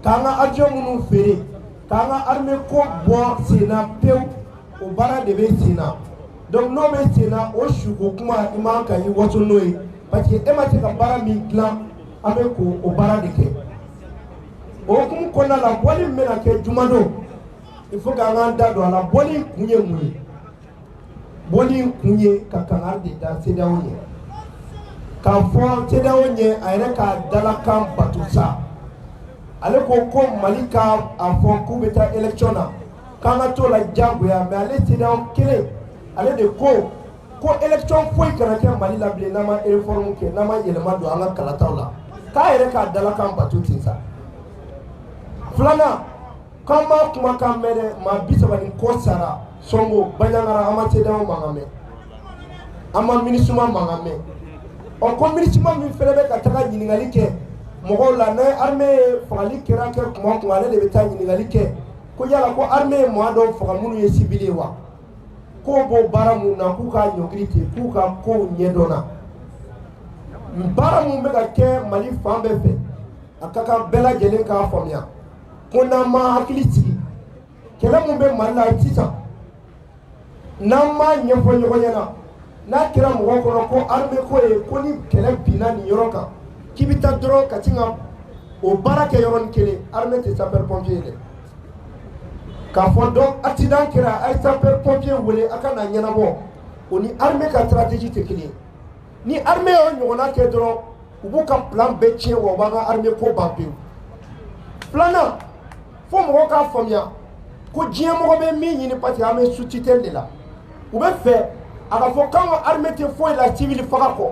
k'an ka avion minnu feere k'an ka armée ko bɔ sen na pewu o baara de bɛ sen na donc n'o bɛ sen na o suko kuma i man kan k'i waso n'o ye parce que e ma se ka baara min dilan an bɛ k'o baara de kɛ o hukumu kɔnɔna la bɔli min bɛna kɛ jumadon il faut k'an k'an da don a la bɔli in kun ye mun ye bɔli in kun ye ka kangari de da CEDEAO ɲɛ k'a fɔ CEDEAO ɲɛ a yɛrɛ ka dalakan bato sa ale ko Mali ka a fɔ k'u bɛ taa élection na k'an ka t'o la diyagoya mais ale CEDEAO kelen ale de ko élection foyi kana kɛ Mali la bilen n'an ma réforme kɛ n'an ma yɛlɛma don an ka kalataw la k'a yɛrɛ ka dalakan bato ten sa filanan k'an ma kumakan mɛn dɛ maa 30 kɔ sara Sonko Baɲangara an ma CEDEAO mankan mɛn an ma MINUSMA mankan mɛn ɔ ko MINUSMA min fɛnɛ bɛ ka taga ɲininkali kɛ mɔgɔw la n'a armée ye fagali kɛra kɛ kuma o kuma ale de bɛ taa ɲininkali kɛ ko yala ko armée ye maa dɔw faga minnu ye civil ye wa k'o b'o baara mun na k'u ka ɲɔgiri ten k'u ka kow ɲɛdɔnna baara mun bɛ ka kɛ Mali fan bɛɛ fɛ a ka kan bɛɛ lajɛlen k'a faamuya ko n'an ma hakili sigi kɛlɛ mun bɛ Mali la sisan n'an ma ɲɛfɔ ɲɔgɔn ɲɛna n'a kɛra mɔgɔ kɔnɔ ko armée ko ye ko ni kɛlɛ binna nin yɔrɔ kan k'i bɛ taa dɔrɔn ka sin ka o baara kɛ yɔrɔnin kelen armée tɛ sapeur pompier dɛ k'a fɔ donc accident kɛra a ye sapeur pompier wele a ka na ɲɛnabɔ o ni armée ka stratégie tɛ kelen ye ni armée y'o ɲɔgɔnna kɛ dɔrɔn u b'u ka plan bɛɛ tiɲɛ wa u b'an ka armée ko ban pewu filanan fo mɔgɔw k'a faamuya ko diɲɛ mɔgɔ bɛ min ɲini parce que an bɛ sous tutelle de la u bɛ fɛ a ka fɔ k'an ka armée tɛ foyi la civil faga kɔ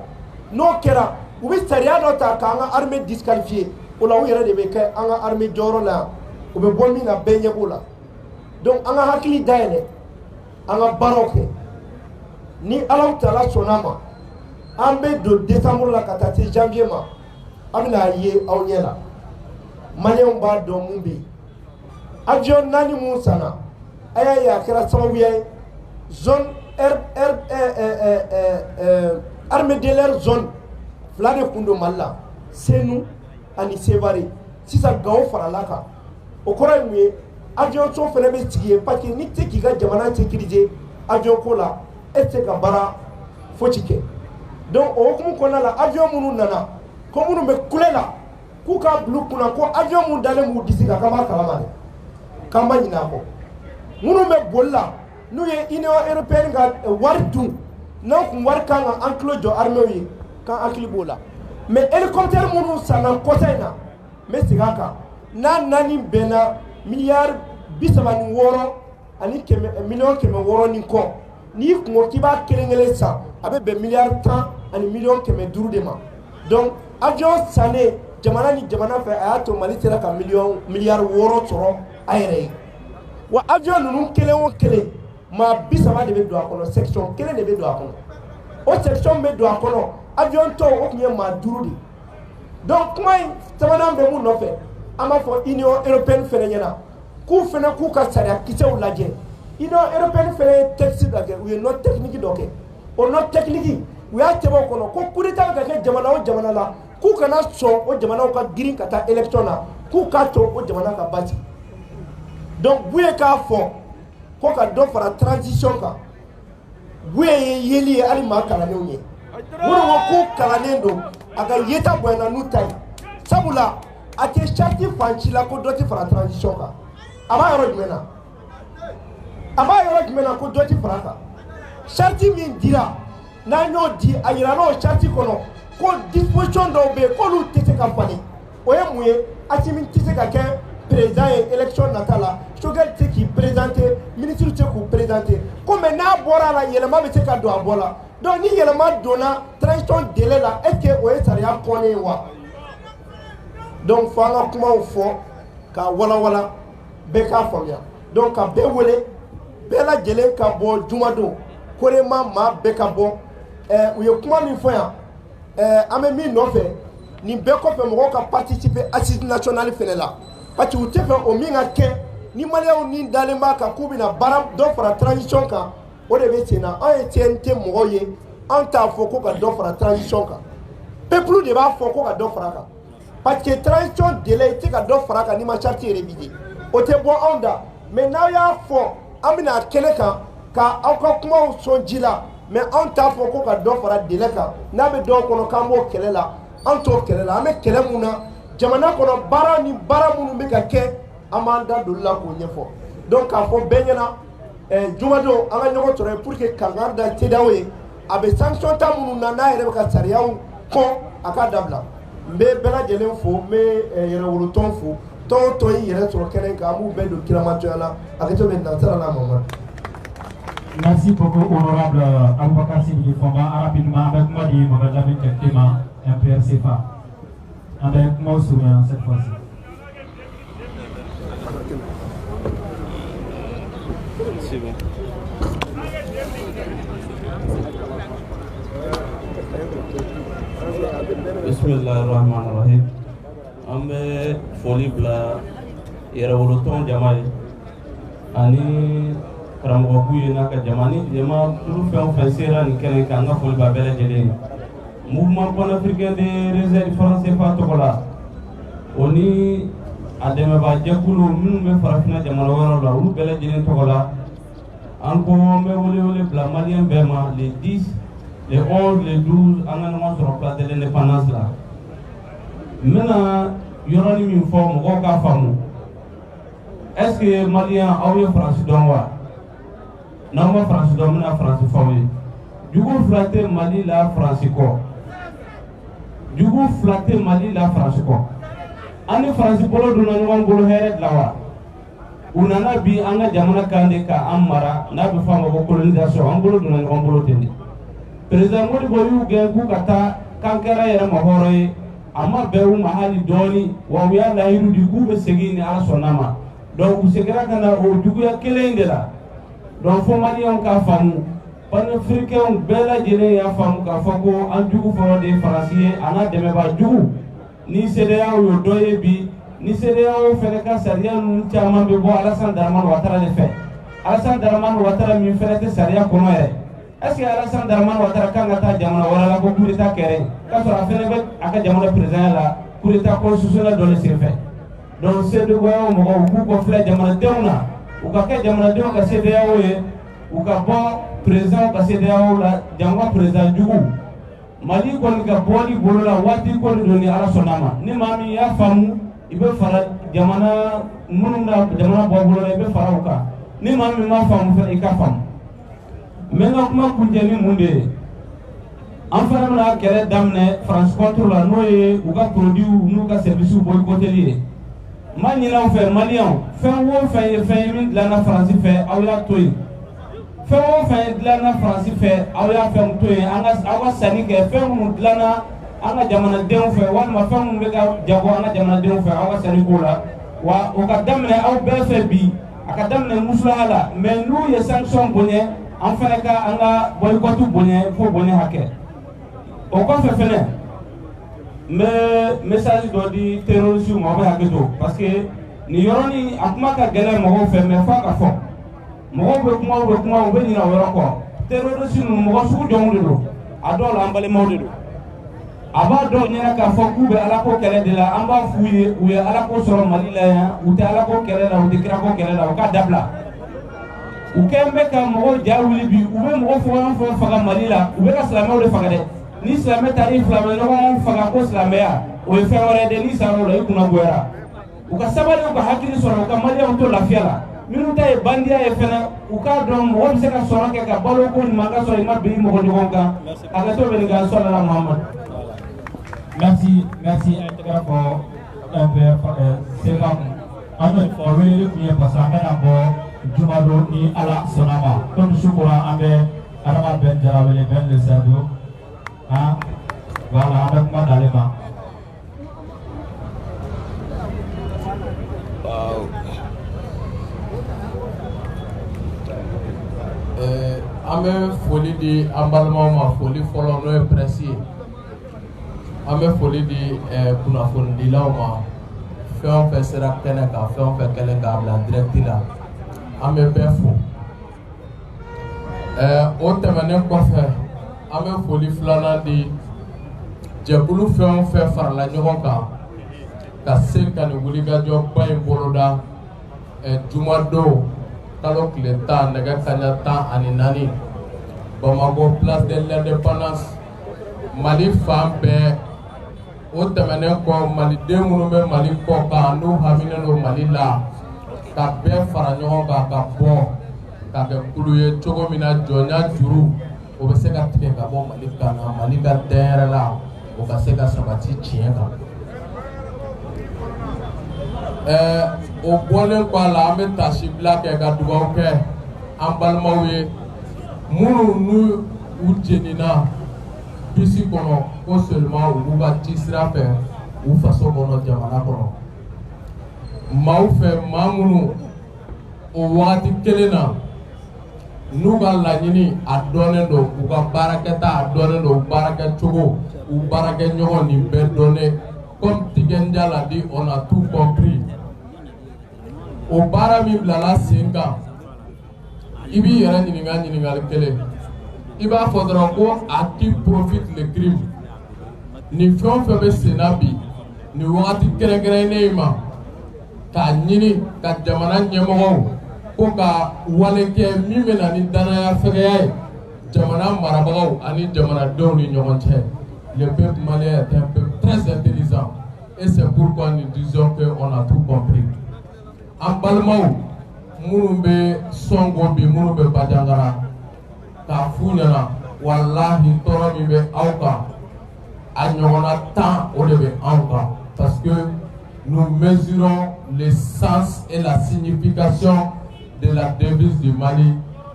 n'o kɛra u bɛ sariya dɔ ta k'an ka armée disqualifier o la u yɛrɛ de bɛ kɛ an ka armée jɔyɔrɔ la yan u bɛ bɔ min na bɛɛ ɲɛ b'o la donc an ka hakili dayɛlɛ an ka baaraw kɛ ni Alahu Taala sɔnn'a ma an bɛ don décembre la ka taa se janvier ma an bɛna ye aw ɲɛ la maliyɛnw b'a dɔn mun bɛ yen avion 4 mun sanna a y'a ye a kɛra sababuya ye zone armée de l'air zone 2 de kun don Mali la Senu ani Sevare sisan Gawo farala kan o kɔrɔ ye mun ye avion so fɛnɛ bɛ sigi yen parce que n'i tɛ k'i ka jamana sécuriser avion ko la e tɛ se ka baara fosi kɛ donc o hukumu kɔnɔna la avion minnu nana ko minnu bɛ kule la k'u k'a bila u kunna ko avion mun dalen b'u disi kan k'an b'a kalama dɛ k'an ma ɲinɛ a kɔ minnu bɛ boli la n'u ye Union européenne ka wari dun n'an kun wari kan ka an tulo jɔ armée ye k'an hakili b'o la mais hélicoptère minnu sanna kɔsa in na n bɛ segin a kan n'a naani bɛnna miliyari 36 ani miliyɔn 600 ni kɔ n'i kun ko k'i b'a kelen kelen san a bɛ bɛn miliyari 10 ani miliyɔn 500 de ma donc avion sannen jamana ni jamana fɛ a y'a to Mali sera ka miliyari 6 sɔrɔ a yɛrɛ ye wa avion ninnu kelen o kelen maa 30 de bɛ don a kɔnɔ section kelen de bɛ don a kɔnɔ o section bɛ don a kɔnɔ avion tɔw o tun ye maa 5 de donc kuma in sabanan bɛ mun nɔfɛ an b'a fɔ Union européenne fɛnɛ ɲɛna k'u fɛnɛ k'u ka sariya kisɛw lajɛ Union européenne fɛnɛ ye texte dɔ kɛ u ye note technique dɔ kɛ o note technique u y'a sɛbɛn o kɔnɔ ko coup d'état bɛ ka kɛ jamana o jamana la k'u kana sɔn o jamanaw ka girin ka taa élection na k'u k'a to o jamana ka basigi donc Buye k'a fɔ ko ka dɔ fara transition kan Buye ye yeli ye hali maa kalanenw ye minnu ko k'u kalannen don a ka yeta bonyana n'u ta ye sabula a tɛ charte fan ci la ko dɔ tɛ fara transition kan a b'a yɔrɔ jumɛn na a b'a yɔrɔ jumɛn na ko dɔ tɛ fara kan charte min dira n'an y'o di a yira n'o charte kɔnɔ ko disposition dɔw bɛ yen k'olu tɛ se ka falen o ye mun ye Assimi tɛ se ka kɛ président ye élection nata la Choguel tɛ se k'i présenter ministre tɛ se k'u présenter ko mais n'a bɔra a la yɛlɛma bɛ se ka don a bɔ la donc ni yɛlɛma donna transition délai la est ce que o ye sariya kɔnɛ ye wa donc fo an ka kumaw fɔ k'a walawala bɛɛ k'a faamuya donc ka bɛɛ wele bɛɛ lajɛlen ka bɔ jumadon korema maa bɛɛ ka bɔ u ye kuma min fɔ yan an bɛ min nɔfɛ nin bɛɛ kɔfɛ mɔgɔw ka participer assise nationale fɛnɛ la parce que u tɛ fɛ o min ka kɛ ni maliyɛnw ni dalen b'a kan k'u bɛna baara dɔ fara transition kan o de bɛ sen na an ye CNT mɔgɔw ye an t'a fɔ ko ka dɔ fara transition kan peuple de b'a fɔ ko ka dɔ fara kan parce que transition délai tɛ ka dɔ fara kan n'i ma charte révisé o tɛ bɔ anw da mais n'aw y'a fɔ an bɛna kɛnɛ kan ka aw ka kumaw sɔn ji la mais anw t'a fɔ ko ka dɔ fara délai kan n'a bɛ dɔw kɔnɔ k'an b'o kɛlɛ la an t'o kɛlɛ la an bɛ kɛlɛ mun na jamana kɔnɔ baara ni baara minnu bɛ ka kɛ an b'an da don la k'o ɲɛfɔ donc k'a fɔ bɛɛ ɲɛna jumadon an ka ɲɔgɔn sɔrɔ pour que kangari da CEDEAO ye a bɛ sanction ta minnu na n'a yɛrɛ bɛ ka sariyaw kɔn a k'a dabila n bɛ bɛɛ lajɛlen fo n bɛ yɛrɛwolotɔn fo tɔn o tɔn y'i yɛrɛ sɔrɔ kɛnɛ kan an b'u bɛɛ don kiramatoya la a kɛ to bɛ nansara la Mamadu. Merci beaucoup, honorable Aboubakar Sidiki Fomba. Rapidement, avec moi, dit Mohamed Lamine Keklima, MPRCFA. Avec moi, souriant cette fois-ci. C'est bon. Bismillahirrahmanirrahim. An bɛ foli bila yɛrɛwolotɔn jama ye ani karamɔgɔkulu ye n'a ka jama ni jama tulu fɛn o fɛn sera nin kɛnɛ kan an ka foli b'a bɛɛ lajɛlen ye. Mouvement panafricain de réserve franc CFA tɔgɔ la o ni a dɛmɛbaa jɛkulu minnu bɛ farafinna jamana wɛrɛw la olu bɛɛ lajɛlen tɔgɔ la an ko n bɛ wele bila maliyɛn bɛɛ ma les 10 les 11 les 12 an ka ɲɔgɔn sɔrɔ place de l'indépendance la. N bɛna yɔrɔnin min fɔ mɔgɔw k'a faamu est ce que maliyɛn aw ye faransi dɔn wa? N'aw ma faransi dɔn n bɛna faransi fɔ aw ye. Jugu fila tɛ Mali la faransi kɔ. Jugu fila tɛ Mali la faransi kɔ. An ni faransi bolo donna ɲɔgɔn bolo hɛrɛ dilan wa? U nana bi an ka jamana kan de k'an mara n'a bɛ fɔ a ma ko colonisation an bolo donna ɲɔgɔn bolo ten de. Président Modibo y'u gɛn k'u ka taa k'an kɛra yɛrɛ ma hɔrɔn ye. A ma bɛn u ma hali dɔɔni wa u y'a layiru di k'u bɛ segin ni Ala sɔnna ma donc u seginna ka na o juguya kelen de la donc fo maliyɛnw k'a faamu panafricains bɛɛ lajɛlen y'a faamu k'a fɔ ko an jugu fɔlɔ de ye faransi ye a n'a dɛmɛbaa jugu ni CEDEAO y'o dɔ ye bi ni CEDEAO fɛnɛ ka sariya ninnu caman bɛ bɔ Alassane Dramane Ouattara de fɛ Alassane Dramane Ouattara min fɛnɛ tɛ sariya kɔnɔ yɛrɛ est ce que Alassane Dramane Ouattara kan ka taa jamana wɛrɛ la ko coup d'état kɛrɛ k'a sɔrɔ a fɛnɛ bɛ a ka jamana président la coup d'état constitutionnel dɔ de senfɛ donc CEDEAO mɔgɔw u k'u kɔfilɛ jamanadenw na u ka kɛ jamanadenw ka CEDEAO ye u ka bɔ président ka CEDEAO la jango président jugu Mali kɔni ka bɔli bolo la waati kɔni don ni Ala sɔnna ma ni maa min y'a faamu i bɛ fara jamana minnu na jamana bɔ bolo la i bɛ fara u kan ni maa min m'a faamu fɛnɛ i ka faamu. N bɛ n ka kuma kuncɛ ni mun de ye an fana bɛna kɛlɛ daminɛ France contre la n'o ye u ka produits n'u ka services boycotteli ye n b'a ɲini aw fɛ maliyɛnw fɛn o fɛn ye fɛn ye min dilanna Faransi fɛ aw y'a to yen fɛn o fɛn dilanna Faransi fɛ aw y'a fɛn to yen aw ka sanni kɛ fɛn minnu dilanna an ka jamanadenw fɛ walima fɛn minnu bɛ ka jago an ka jamanadenw fɛ aw ka sanni k'o la wa o ka daminɛ aw bɛɛ fɛ bi a ka daminɛ musulaha la mais n'u ye sanction bonɲɛ an fɛnɛ ka an ka boycott bonɲɛ fo bonɲɛ hakɛ o kɔfɛ fɛnɛ n bɛ message dɔ di terroristes ma aw bɛ hakɛ to parce que nin yɔrɔnin a kuma ka gɛlɛn mɔgɔw fɛ mais f'a ka fɔ mɔgɔw bɛ kuma u bɛ ɲinɛ o yɔrɔ kɔ terroristes ninnu mɔgɔ sugu jɔnw de don a dɔw la an balimaw de don a b'a dɔw ɲɛna k'a fɔ k'u bɛ Alako kɛlɛ de la an b'a f'u ye u ye Alako sɔrɔ Mali la yan u tɛ Alako kɛlɛ la u tɛ Kirako kɛlɛ la u k'a dabila u kɛn bɛ ka mɔgɔw ja wuli bi u bɛ mɔgɔ fɛn faga Mali la u bɛ ka silamɛw de faga dɛ ni silamɛ taara i filamelɔgɔw faga ko silamɛya o ye fɛn wɛrɛ dɛ n'i sara o la i kunna goyara u ka sabali u ka hakili sɔrɔ u ka maliyɛnw to lafiya la minnu ta ye bandiya ye fɛnɛ u k'a dɔn mɔgɔ bɛ se ka sɔrɔ kɛ ka balo ko ɲuman ka sɔrɔ i ma bin mɔgɔ ɲɔgɔn kan a ka to bɛ nin kan sɔrɔ la Muhamadu. Merci un tɛgɛ fɔ CFA an bɛ fɔ weleli kun ye parce que an bɛna bɔ Jumadon ni Ala sɔnna ma comme su kora an bɛ Adama Ben Jara wele Ben le Cerveau voilà an bɛ kuma d'ale ma. An bɛ foli di an balimaw ma foli fɔlɔ n'o ye presse ye an bɛ foli di kunnafonidilaw ma fɛn o fɛn sera kɛnɛ kan fɛn o fɛn kɛlen k'a bila direct la an bɛ bɛɛ fo o tɛmɛnen kɔfɛ an bɛ foli filanan di jɛkulu fɛn o fɛn farala ɲɔgɔn kan ka se ka nin wulikajɔba in boloda jumadon kalo tile 10 nɛgɛ kanɲɛ 14 Bamako place de l'indépendance Mali fan bɛɛ o tɛmɛnen kɔ maliden minnu bɛ Mali kɔ kan n'u haminen don Mali la ka bɛɛ fara ɲɔgɔn kan ka bɔ ka kɛ kulu ye cogo min na jɔnya juru o bɛ se ka tigɛ ka bɔ Mali kan na Mali ka dɛnyɛrɛ la o ka se ka sabati tiɲɛ kan. O bɔlen kɔ a la an bɛ tasibila kɛ ka dugawu kɛ an balimaw ye minnu n'u u jenina bisi kɔnɔ ko seulement u b'u ka ci sira fɛ u faso kɔnɔ jamana kɔnɔ maaw fɛ maa minnu o wagati kelen na n'u ka laɲini a dɔnnen don u ka baarakɛta a dɔnnen don u baarakɛcogo u baarakɛɲɔgɔn nin bɛɛ dɔnnen comme Tigɛnja l'a dit on a tout compris o baara min bilala sen kan i b'i yɛrɛ ɲininka ɲininkali kelen i b'a fɔ dɔrɔn ko à qui profite le crime nin fɛn o fɛn bɛ sen na bi nin wagati kɛrɛnkɛrɛnnen in ma k'a ɲini ka jamana ɲɛmɔgɔw ko ka wale kɛ min bɛ na ni danaya fɛgɛya ye jamana marabagaw ani jamanadenw ni ɲɔgɔn cɛ le peuple malien est un peuple très intelligent et c'est pourquoi nous disons que on a tout compris an balimaw minnu bɛ sɔngo bi minnu bɛ Bajangara k'a f'u ɲɛna walahi tɔɔrɔ min bɛ aw kan a ɲɔgɔnna 10 o de bɛ anw kan parce que nous mesurons le sens et la signification de la devise du Mali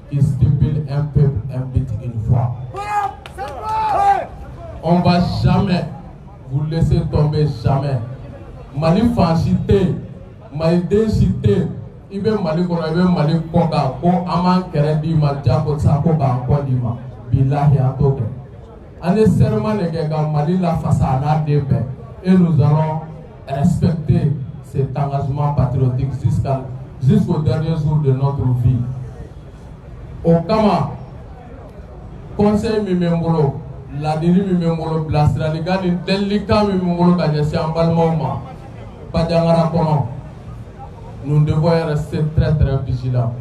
qui stipule un peuple, un but, une foi. On va jamais vous laisser tomber, jamais. Mali fancité, Mali densité, il veut Mali qu'on avait Mali koka, ko aman kerebi ma jako sako ba encore dima, billahi atoke. On est serment de Mali la face à la début et nous allons respecter cet engagement patriotique jusqu'au dernier jour de notre vie. Au Kama, conseil Mimembolo, la diri Mimembolo, Blastraliga, Delika Mimembolo, Kanyasi Ambalmoma, Bajangara Kono, nous devons rester très très vigilants.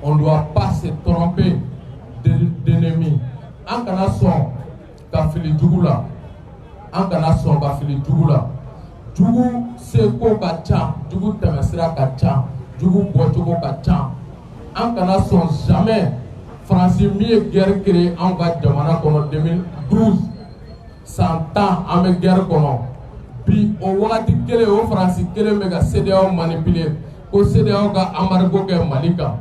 On ne doit pas se tromper d'ennemis. En Kanasson, Kafili Djugula, en Kanasson, Kafili Djugula. Jugu seko ka ca, jugu tɛmɛsira ka ca, jugu bɔcogo ka ca. An kana sɔn jamais Faransi min ye guerre créé an ka jamana kɔnɔ 2012 san 10 an bɛ guerre kɔnɔ. Bi o wagati kelen o Faransi kelen bɛ ka CEDEAO manipuler ko CEDEAO ka embargo kɛ Mali kan.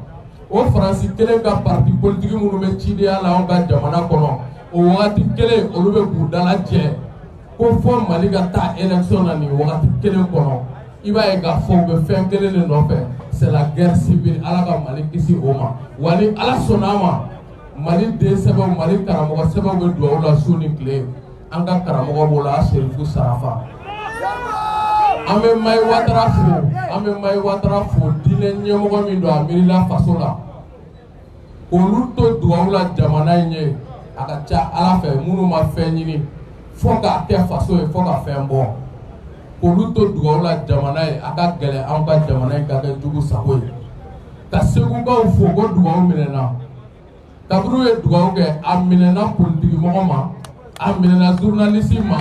O Faransi kelen ka parti politique minnu bɛ cidenya la an ka jamana kɔnɔ. O wagati kelen olu bɛ k'u dalajɛ. Ko fɔ Mali ka taa élection na nin wagati kelen kɔnɔ i b'a ye k'a fɔ u bɛ fɛn kelen de nɔfɛ c'est la guerre civile Ala ka Mali kisi o ma wa ni Ala sɔnna a ma Mali den sɛbɛnw Mali karamɔgɔ sɛbɛnw bɛ dugawu la su ni tile an ka karamɔgɔ b'o la Serifu Sarafa an bɛ Mayi Watara fo diinɛ ɲɛmɔgɔ min don a miirila faso la olu to dugawu la jamana in ye a ka ca Ala fɛ minnu ma fɛn ɲini fo k'a kɛ faso ye fo ka fɛn bɔ k'olu to dugawu la jamana ye a ka gɛlɛn an ka jamana in ka kɛ jugu sago ye ka segukaw fo ko dugawu minɛna kaburu ye dugawu kɛ a minɛna politigimɔgɔ ma a minɛna journaliste ma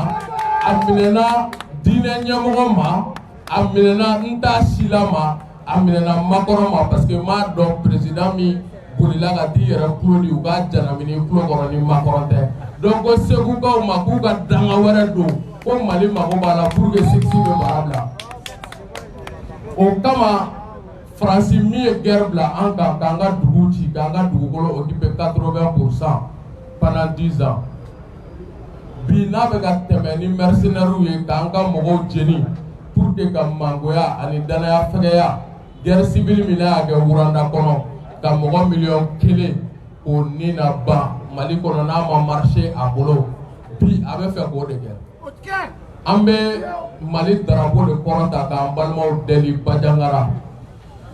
a minɛna diinɛ ɲɛmɔgɔ ma a minɛna n t'a sila ma a minɛna makɔrɔ ma parce que m'a dɔn président min bolila ka t'i yɛrɛ tulo di u ka janamini tulo kɔrɔ ni makɔrɔ tɛ donc ko segukaw ma k'u ka danga wɛrɛ don ko Mali mago b'a la pour que sexy bɛ mara bila o kama Faransi min ye guerre bila an kan k'an ka dugu ci k'an ka dugukolo occuper 80% pendant 10 ans bi n'a bɛ ka tɛmɛ ni mercenaires ye k'an ka mɔgɔw jeni pour que ka mangoya ani danaya fɛgɛya guerre civile min y'a kɛ Wuranda kɔnɔ ka mɔgɔ miliyɔn 1 o ni na ban Mali kɔnɔ n'a ma marché a bolo bi a bɛ fɛ k'o de kɛ an bɛ Mali drapeau de kɔrɔta k'an balimaw deli Bajangara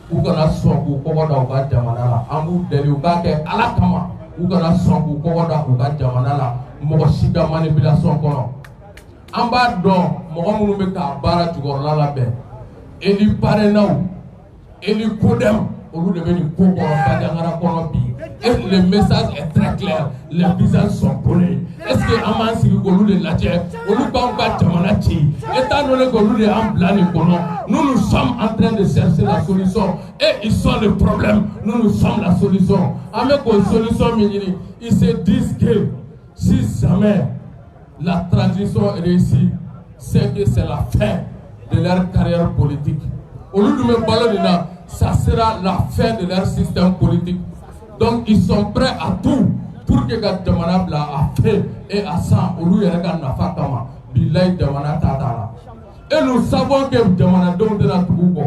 u kana sɔn k'u kɔgɔ da u ka jamana la an b'u deli u k'a kɛ Ala kama u kana sɔn k'u kɔgɔ da u ka jamana la mɔgɔ si ka manipulation kɔnɔ an b'a dɔn mɔgɔ minnu bɛ k'a baara jukɔrɔla labɛn Eli parrainaw Eli Kodem olu de bɛ nin ko kɔrɔ Badiangara kɔnɔ bi. Et le message est très clair, les visages sont collés. Est-ce que an b'an sigi k'olu de lajɛ olu b'anw ka jamana ci étant donné qu'olu de y'an bila nin kɔnɔ nous sommes en train de chercher la solution et ils sont le problème, nous sommes la solution. An bɛ k'o solution min ɲini ils se disent que si jamais la transition réussit c'est que c'est la fin de leur carrière politique. Olu dun bɛ balo nin na ça sera la fin de leur système politique. Donc ils sont prêts à tout pour que ka jamana bila à feu et à sang olu yɛrɛ ka nafa kama bilayi jamana ta t'a la. Et nous savons que jamanadenw tɛna tugu kɔ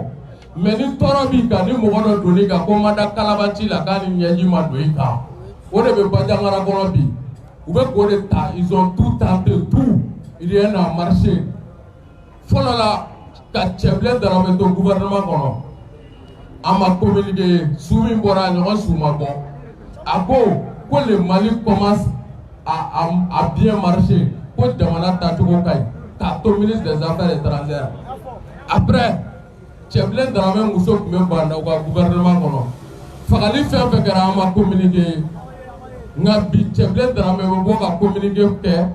mais ni tɔɔrɔ b'i kan ni mɔgɔ dɔ donn'i kan ko ma da kalabanci la k'a ni ɲɛji ma don i kan o de bɛ Badiangara kɔnɔ bi u bɛ k'o de ta ils ont tout tenté tout il rien n'a marché fɔlɔ la ka Cɛbilen Darame to gouvernement kɔnɔ a ma communiqué su min bɔra ɲɔgɔn su ma bɔ a ko le Mali commence à bien marcher ko jamana tacogo ka ɲi k'a to ministre des affaires étrangères après Cɛbilen Darame muso tun bɛ ban u ka gouvernement kɔnɔ fagali fɛn fɛn kɛra an ma communiqué nka bi Cɛbilen Darame bɛ bɔ ka communiqué kɛ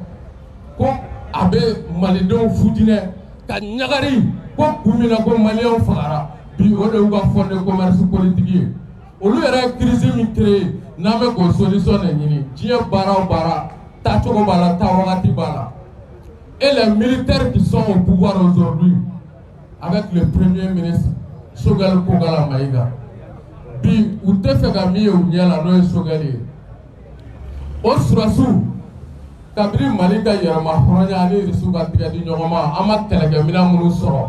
ko a bɛ malidenw futinɛ ka ɲagari ko kun min na ko maliyɛnw fagara bi o de y'u ka fond de commerce politique ye olu yɛrɛ ye crise min créé n'an bɛ k'o solution de ɲini diɲɛ baara o baara taacogo b'a la taa wagati b'a la et les militaires qui sont au pouvoir aujourd'hui avec le premier ministre Choguel Kogala Maïga bi u tɛ fɛ ka min ye u ɲɛ la n'o ye Choguel ye o surasiw kabiri Mali ka yɛrɛma hɔrɔnya ani Irisiw ka tigɛ di ɲɔgɔn ma an ma kɛlɛkɛminɛn minnu sɔrɔ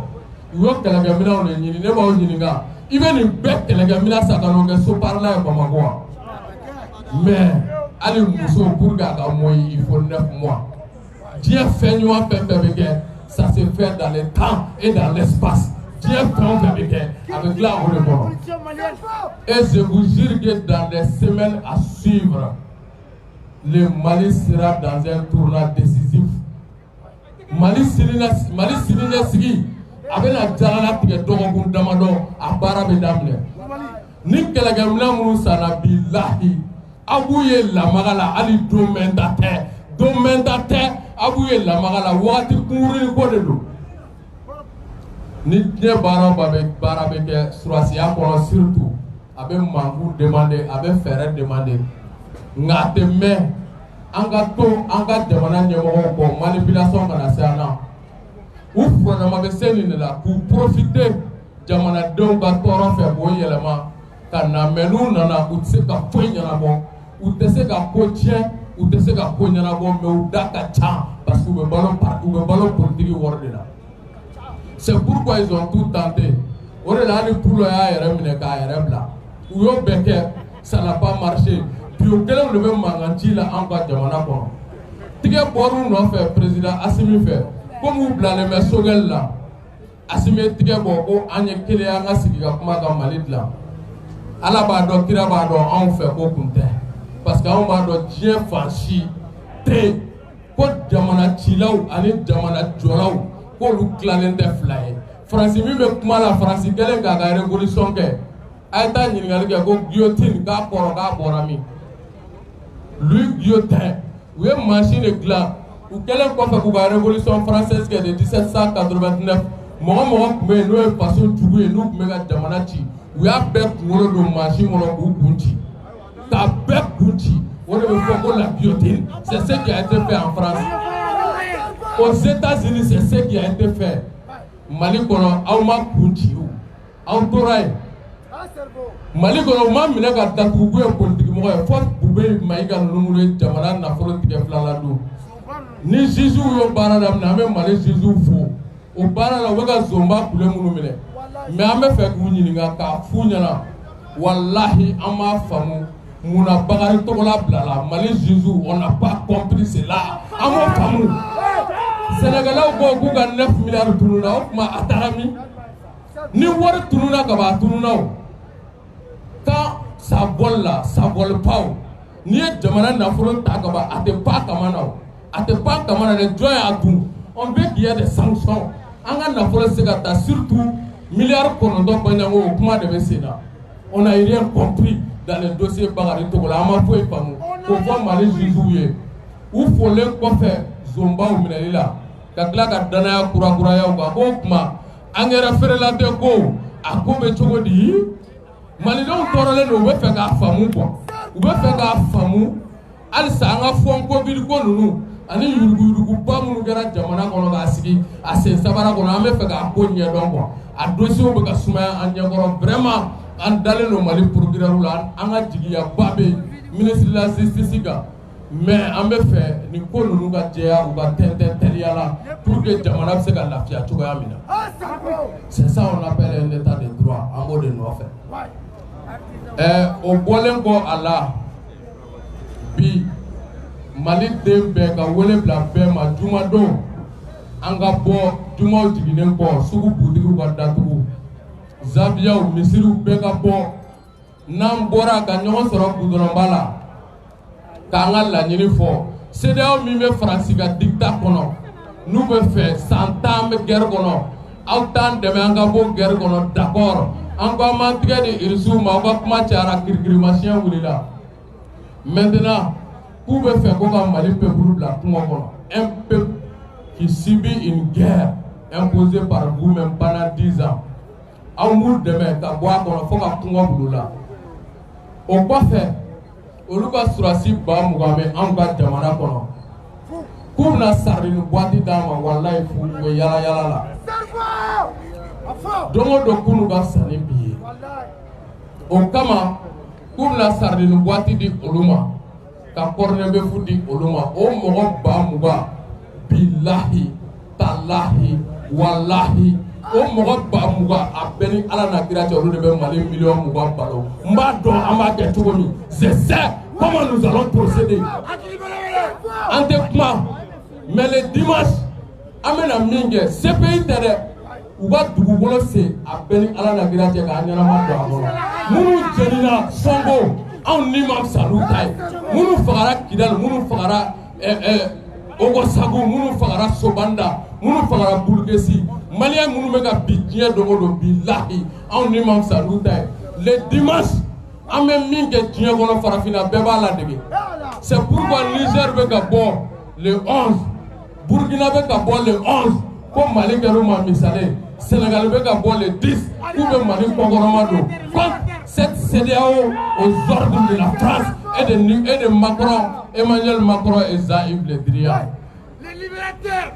u y'o kɛlɛkɛminɛnw de ɲini ne b'aw ɲininka i bɛ nin bɛɛ kɛlɛkɛminɛn san ka n'o kɛ Soparla ye Bamakɔ wa mais hali muso pour que a ka mɔyi il faut 9 mois diɲɛ fɛn ɲuman fɛn fɛn bɛ kɛ ça se fait dans le temps et dans l'espace diɲɛ fɛn o fɛn bɛ kɛ a bɛ dilan o de kɔnɔ et je vous jure que dans les semaines à suivre le Mali sera dans un tournant décisif. Mali sini ɲɛsigi a bɛna jalalatigɛ dɔgɔkun damadɔ a baara bɛ daminɛ ni kɛlɛkɛminɛn minnu sanna bilahi aw b'u ye lamaga la hali don mɛn ta tɛ aw b'u ye lamaga la wagati kunkurunin ko de don ni diɲɛ baara bɛ kɛ surasiya kɔnɔ surtout a bɛ mankutu demander a bɛ fɛɛrɛ demander nka a tɛ mɛn an ka to an ka jamana ɲɛmɔgɔw kɔ manipulation kana se an na u furudama bɛ se nin de la k'u profiter jamanadenw ka tɔɔrɔ fɛ k'o yɛlɛma ka na mais n'u nana u tɛ se ka foyi ɲɛnabɔ u tɛ se ka ko tiɲɛ u tɛ se ka ko ɲɛnabɔ mais u da ka ca parce que u bɛ balo politique wari de la c'est pourquoi ils ont tout tenté o de la hali Pulo y'a yɛrɛ minɛ k'a yɛrɛ bila u y'o bɛɛ kɛ ça n'a pas marché puis o kelenw de bɛ mankan ci la an ka jamana kɔnɔ tigɛ bɔr'u nɔfɛ président Assimi fɛ comme u bilalen bɛ Choguel la Assimi ye tigɛ bɔ ko an ye kelen an ka sigi ka kuma ka Mali dilan Ala b'a dɔn kira b'a dɔn anw fɛ ko kun tɛ parce que anw b'a dɔn diɲɛ fan si tɛ yen ko jamana cilaw ani jamana jɔlaw k'olu tilalen tɛ fila ye Faransi min bɛ kuma la Faransi kɛlen k'a ka révolution kɛ a ye taa ɲininkali kɛ ko guillotine k'a kɔrɔ k'a bɔra min lui guillotin u ye machine de dilan u kɛlen kɔfɛ k'u ka révolution française kɛ de 1789 mɔgɔ tun bɛ yen n'o ye faso jugu ye n'u tun bɛ ka jamana ci u y'a bɛɛ kunkolo don machine kɔnɔ k'u kun ci k'a bɛɛ kun ci o de bɛ fɔ ko la guillotine c'est ce qui a été fait en France aux États-Unis c'est ce qui a été fait Mali kɔnɔ aw ma kun ci aw tora yen Mali kɔnɔ u ma minɛ ka datugu k'u ye politikimɔgɔ ye fo Bube Mayiga ninnu ye jamana nafolo tigɛ filala don ni juges y'o baara daminɛ an bɛ Mali juges fo o baara la u bɛ ka zonba kule minnu minɛ mais an bɛ fɛ k'u ɲininka k'a f'u ɲɛna walahi an m'a faamu munna Bakari Togola bilala Mali juges on n'a pas compris cela an m'o faamu Sénégalais ko k'u ka 9 milliards tununa o tuma a taara min ni wari tununa ka ban a tununa o quand ça vole là ça vole pas o n'i ye jamana nafolo ta ka ban a tɛ pan kama na o a tɛ pan kama na dɛ jɔn y'a dun on veut qu'il y ait des sanctions. On a surtout milliards pour nous donner au point de Sénat. On n'a rien compris dans le dossier Bagari Togola. On m'a fait pas nous. Pour voir Mali Jizouye. Où faut le faire Zomba ou Minelila. Kakla Kadana Kurakuraya ou Gabokma. Angera Ferela de Go. A Kobe Chogodi. Malidon Torale no we faire famu quoi. Ou we faire famu. Al Sanga Fonko Vilko nous. Ani yurugu ba munu gara jamana kono ga sigi ase sabara kono ame fe ga ko nya don ko a dossier be ga suma an nya ko vraiment an dalen no Mali procureur la an ga jigiya babe ministre de la justice ga mais ame fe ni ko nunu ga jeya u ga tente teliala pour que jamana se ga lafia to ga amina. C'est ça on appelle un état de droit en mode de no fait. O bolen ko ala bi Mali den bɛɛ ka wele bila bɛɛ ma juma don an ka bɔ jumaw jiginnen kɔ sugu butigiw ka datugu zabiyaw misiriw bɛɛ ka bɔ n'an bɔra ka ɲɔgɔn sɔrɔ gudɔrɔnba la k'an ka laɲini fɔ CEDEAO min bɛ Faransi ka dictat kɔnɔ n'u bɛ fɛ san 10 an bɛ guerre kɔnɔ aw t'an dɛmɛ an ka bɔ guerre kɔnɔ d'accord an ko an m'an tigɛ di irisiw ma aw ka kuma cayara kirikirimasiyɛn wulila maintenant pour faire quoi Mali peuple la un peuple qui subit une guerre imposée par vous-même pendant 10 ans. En moule de mer, il faut que là. On va faire. On va surassi ba mugame en bas de mana kono. Comme la sarine boîte dans ma wallahi fou yala yala la. Donc do kunu ga sani biye. On kama comme la sarine boîte di oluma. Ka korne be fudi oluma o mogo ba muga billahi tallahi wallahi o mogo ba muga abeni ala na kira olu de be Mali million muga balo mba do ama ke togomi je sais comment nous allons procéder ante kuma mais le dimanche amena minge CPI tere uba dugukolo se abeni ala na kira ka anyana ma do amolo munu jenina songo an ni mam salu tay munu fagara kidal munu fagara ogosagu munu fagara sobanda munu fagara bulgesi malien munu mega bidien dogo do billahi an ni mam salu tay le dimanche en même minge tien kono farafina beba la dege c'est pourquoi Niger be gabo le 11 Burkina be gabo le 11 comme Mali garuma misale Sénégal be gabo le 10 ou be Mali kogoromado cette CEDEAO aux ordres de la France et de Macron, Emmanuel Macron et Zaïf Le Drian. Les libérateurs.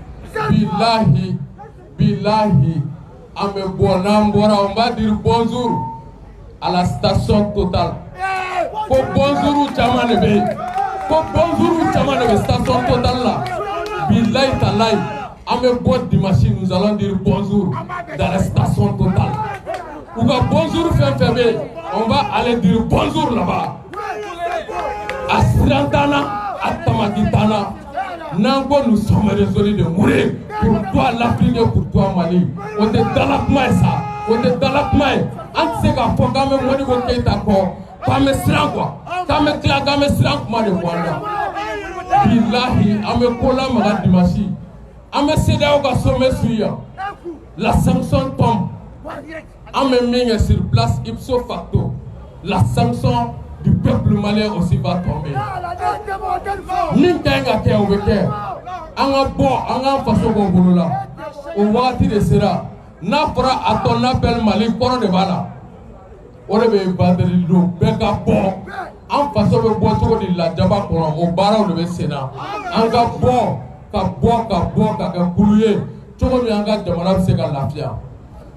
Billahi, on va dire bonjour à la station Total. Bonjour Chamanebe. Bonjour Chamanebe, station Total là. Billahi Talai, à me boire de machine, nous allons dire bonjour dans la station Total. Ou bonjour Fembé, on va aller dire bonjour là-bas. À Srantana, à Tamakitana, Nango, nous sommes résolus de mourir pour toi l'Afrique et pour toi Mali. On est dans la main ça, on est dans la main. On sait qu'à faut quand même mourir au Keita quoi, pas me sran quoi, quand me claque, quand me sran comment de Wanda. Billahi, à me coller ma dimashi, à me céder au sommet suivant. La sanction tombe. En même temps, sur place, ipso facto, la sanction du peuple malien aussi va tomber. Ninkenga ke obeke, anga bo, anga faso bon là. Au wati de sera, n'a fera à ton appel Mali koro de bala. Ore be badri do beka bo, en faso be bo to di la jaba kono o bara o de sena. Anga bo, ka kuluye, to mi anga jamana se ka lafia.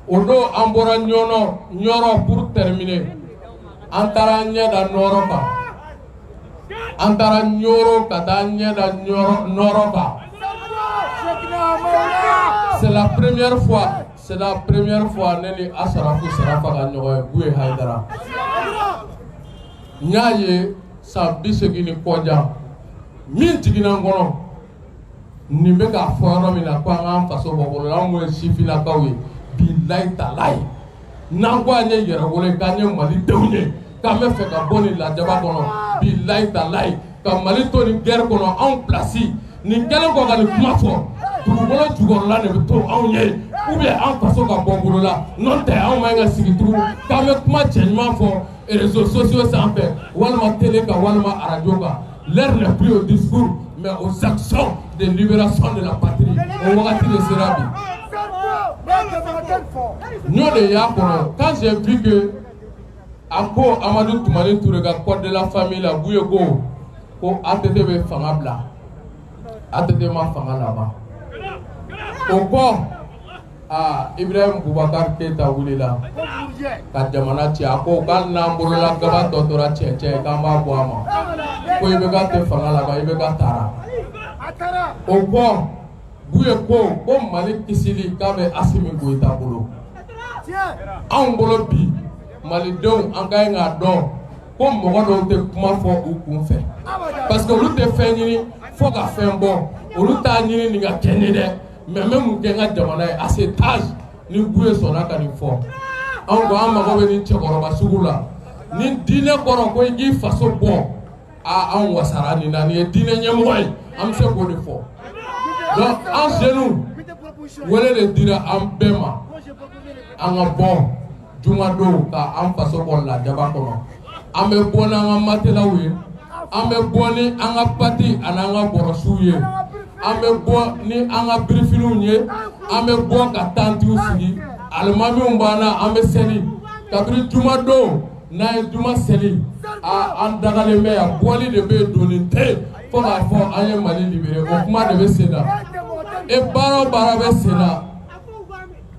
Odo ambora nyoro pour terminer antara nyeda noroka antara nyoro kata nyeda noroka c'est la première fois neli asarafu sarafa ka nyoy buye haidara nyaye sa bisegini koja min tigina ngono nimbe ka foro mina kwa ngam faso bobolo la mo sifina kawe billahi talai nangwa nye yera wole kanye Mali deunye kame fe ka boni la jaba kono billahi talai ka Mali to ni guerre kono en place ni kelen ko ga ni kuma fo dugukolo jukɔrɔla de bɛ to anw ye ou bien an faso ka bɔ bolo la n'o tɛ anw man ka sigi tugun k'an bɛ kuma cɛ ɲuman fɔ réseaux sociaux sanfɛ walima télé kan walima radio kan. L'heure n'est plus au discours mais aux actions de libération de la patrie o wagati de sera bi. N'o de y'a kɔnɔ quand j'ai vu que a ko Amadou Toumani Touré ka code de la famille la Buye ko ATT bɛ fanga bila ATT ma fanga laban o kɔ Ibrahim Boubacar Keita wulila ka jamana ci a ko k'an n'an bolola gaba dɔ tora cɛncɛn k'an b'a bɔ a ma ko i bɛ ka tɛ fanga laban i bɛ ka taara o kɔ Buye ko Mali kisili k'a bɛ Assimi Goïta bolo anw bolo bi Malidenw an ka ɲi k'a dɔn ko mɔgɔ dɔw tɛ kuma fɔ u kun fɛ parce que olu tɛ fɛn ɲini fo ka fɛn bɔ olu t'a ɲini nin ka kɛ ne dɛ mais même mun kɛ n ka jamana ye à cet âge ni Buye sɔnna ka nin fɔ anw ko an mago bɛ nin cɛkɔrɔba sugu la ni diinɛ kɔrɔ ko i k'i faso bɔ anw wasara nin na nin ye diinɛ ɲɛmɔgɔ ye an bɛ se k'o de fɔ donc an jeunes wele de dira an bɛɛ ma an ka bɔ jumadon ka an faso bɔ lajaba kɔnɔ an bɛ bɔ n'an ka matelaw ye an bɛ bɔ ni an ka pati ani an ka bɔrɔsiw ye an bɛ bɔ ni an ka birifiniw ye an bɛ bɔ ka tantiw sigi alimamiw b'an na an bɛ seli kabiri jumadon n'an ye juma seli an dagalen bɛ yan bɔli de bɛ yen doni tɛ fo k'a fɔ an ye Mali libéré o kuma de bɛ sen na baara o baara bɛ sen na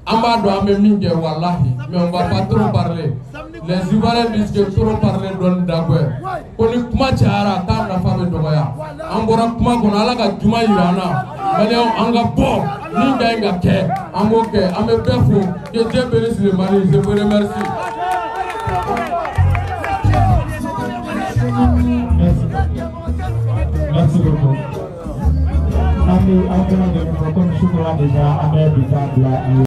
an b'a dɔn an bɛ min kɛ walahi mais on va pas trop parler les Ivoiriens disent que trop parler donne d'agoye ko ni kuma cayara k'a nafa bɛ dɔgɔya an bɔra kuma kɔnɔ Ala ka juma yira an na Maliens an ka bɔ min ka ɲi ka kɛ an b'o kɛ an bɛ bɛɛ fo que Dieu bénisse le Mali je vous remercie. Merci beaucoup. Kami akan menjadi program syukuran desa Amir Bisa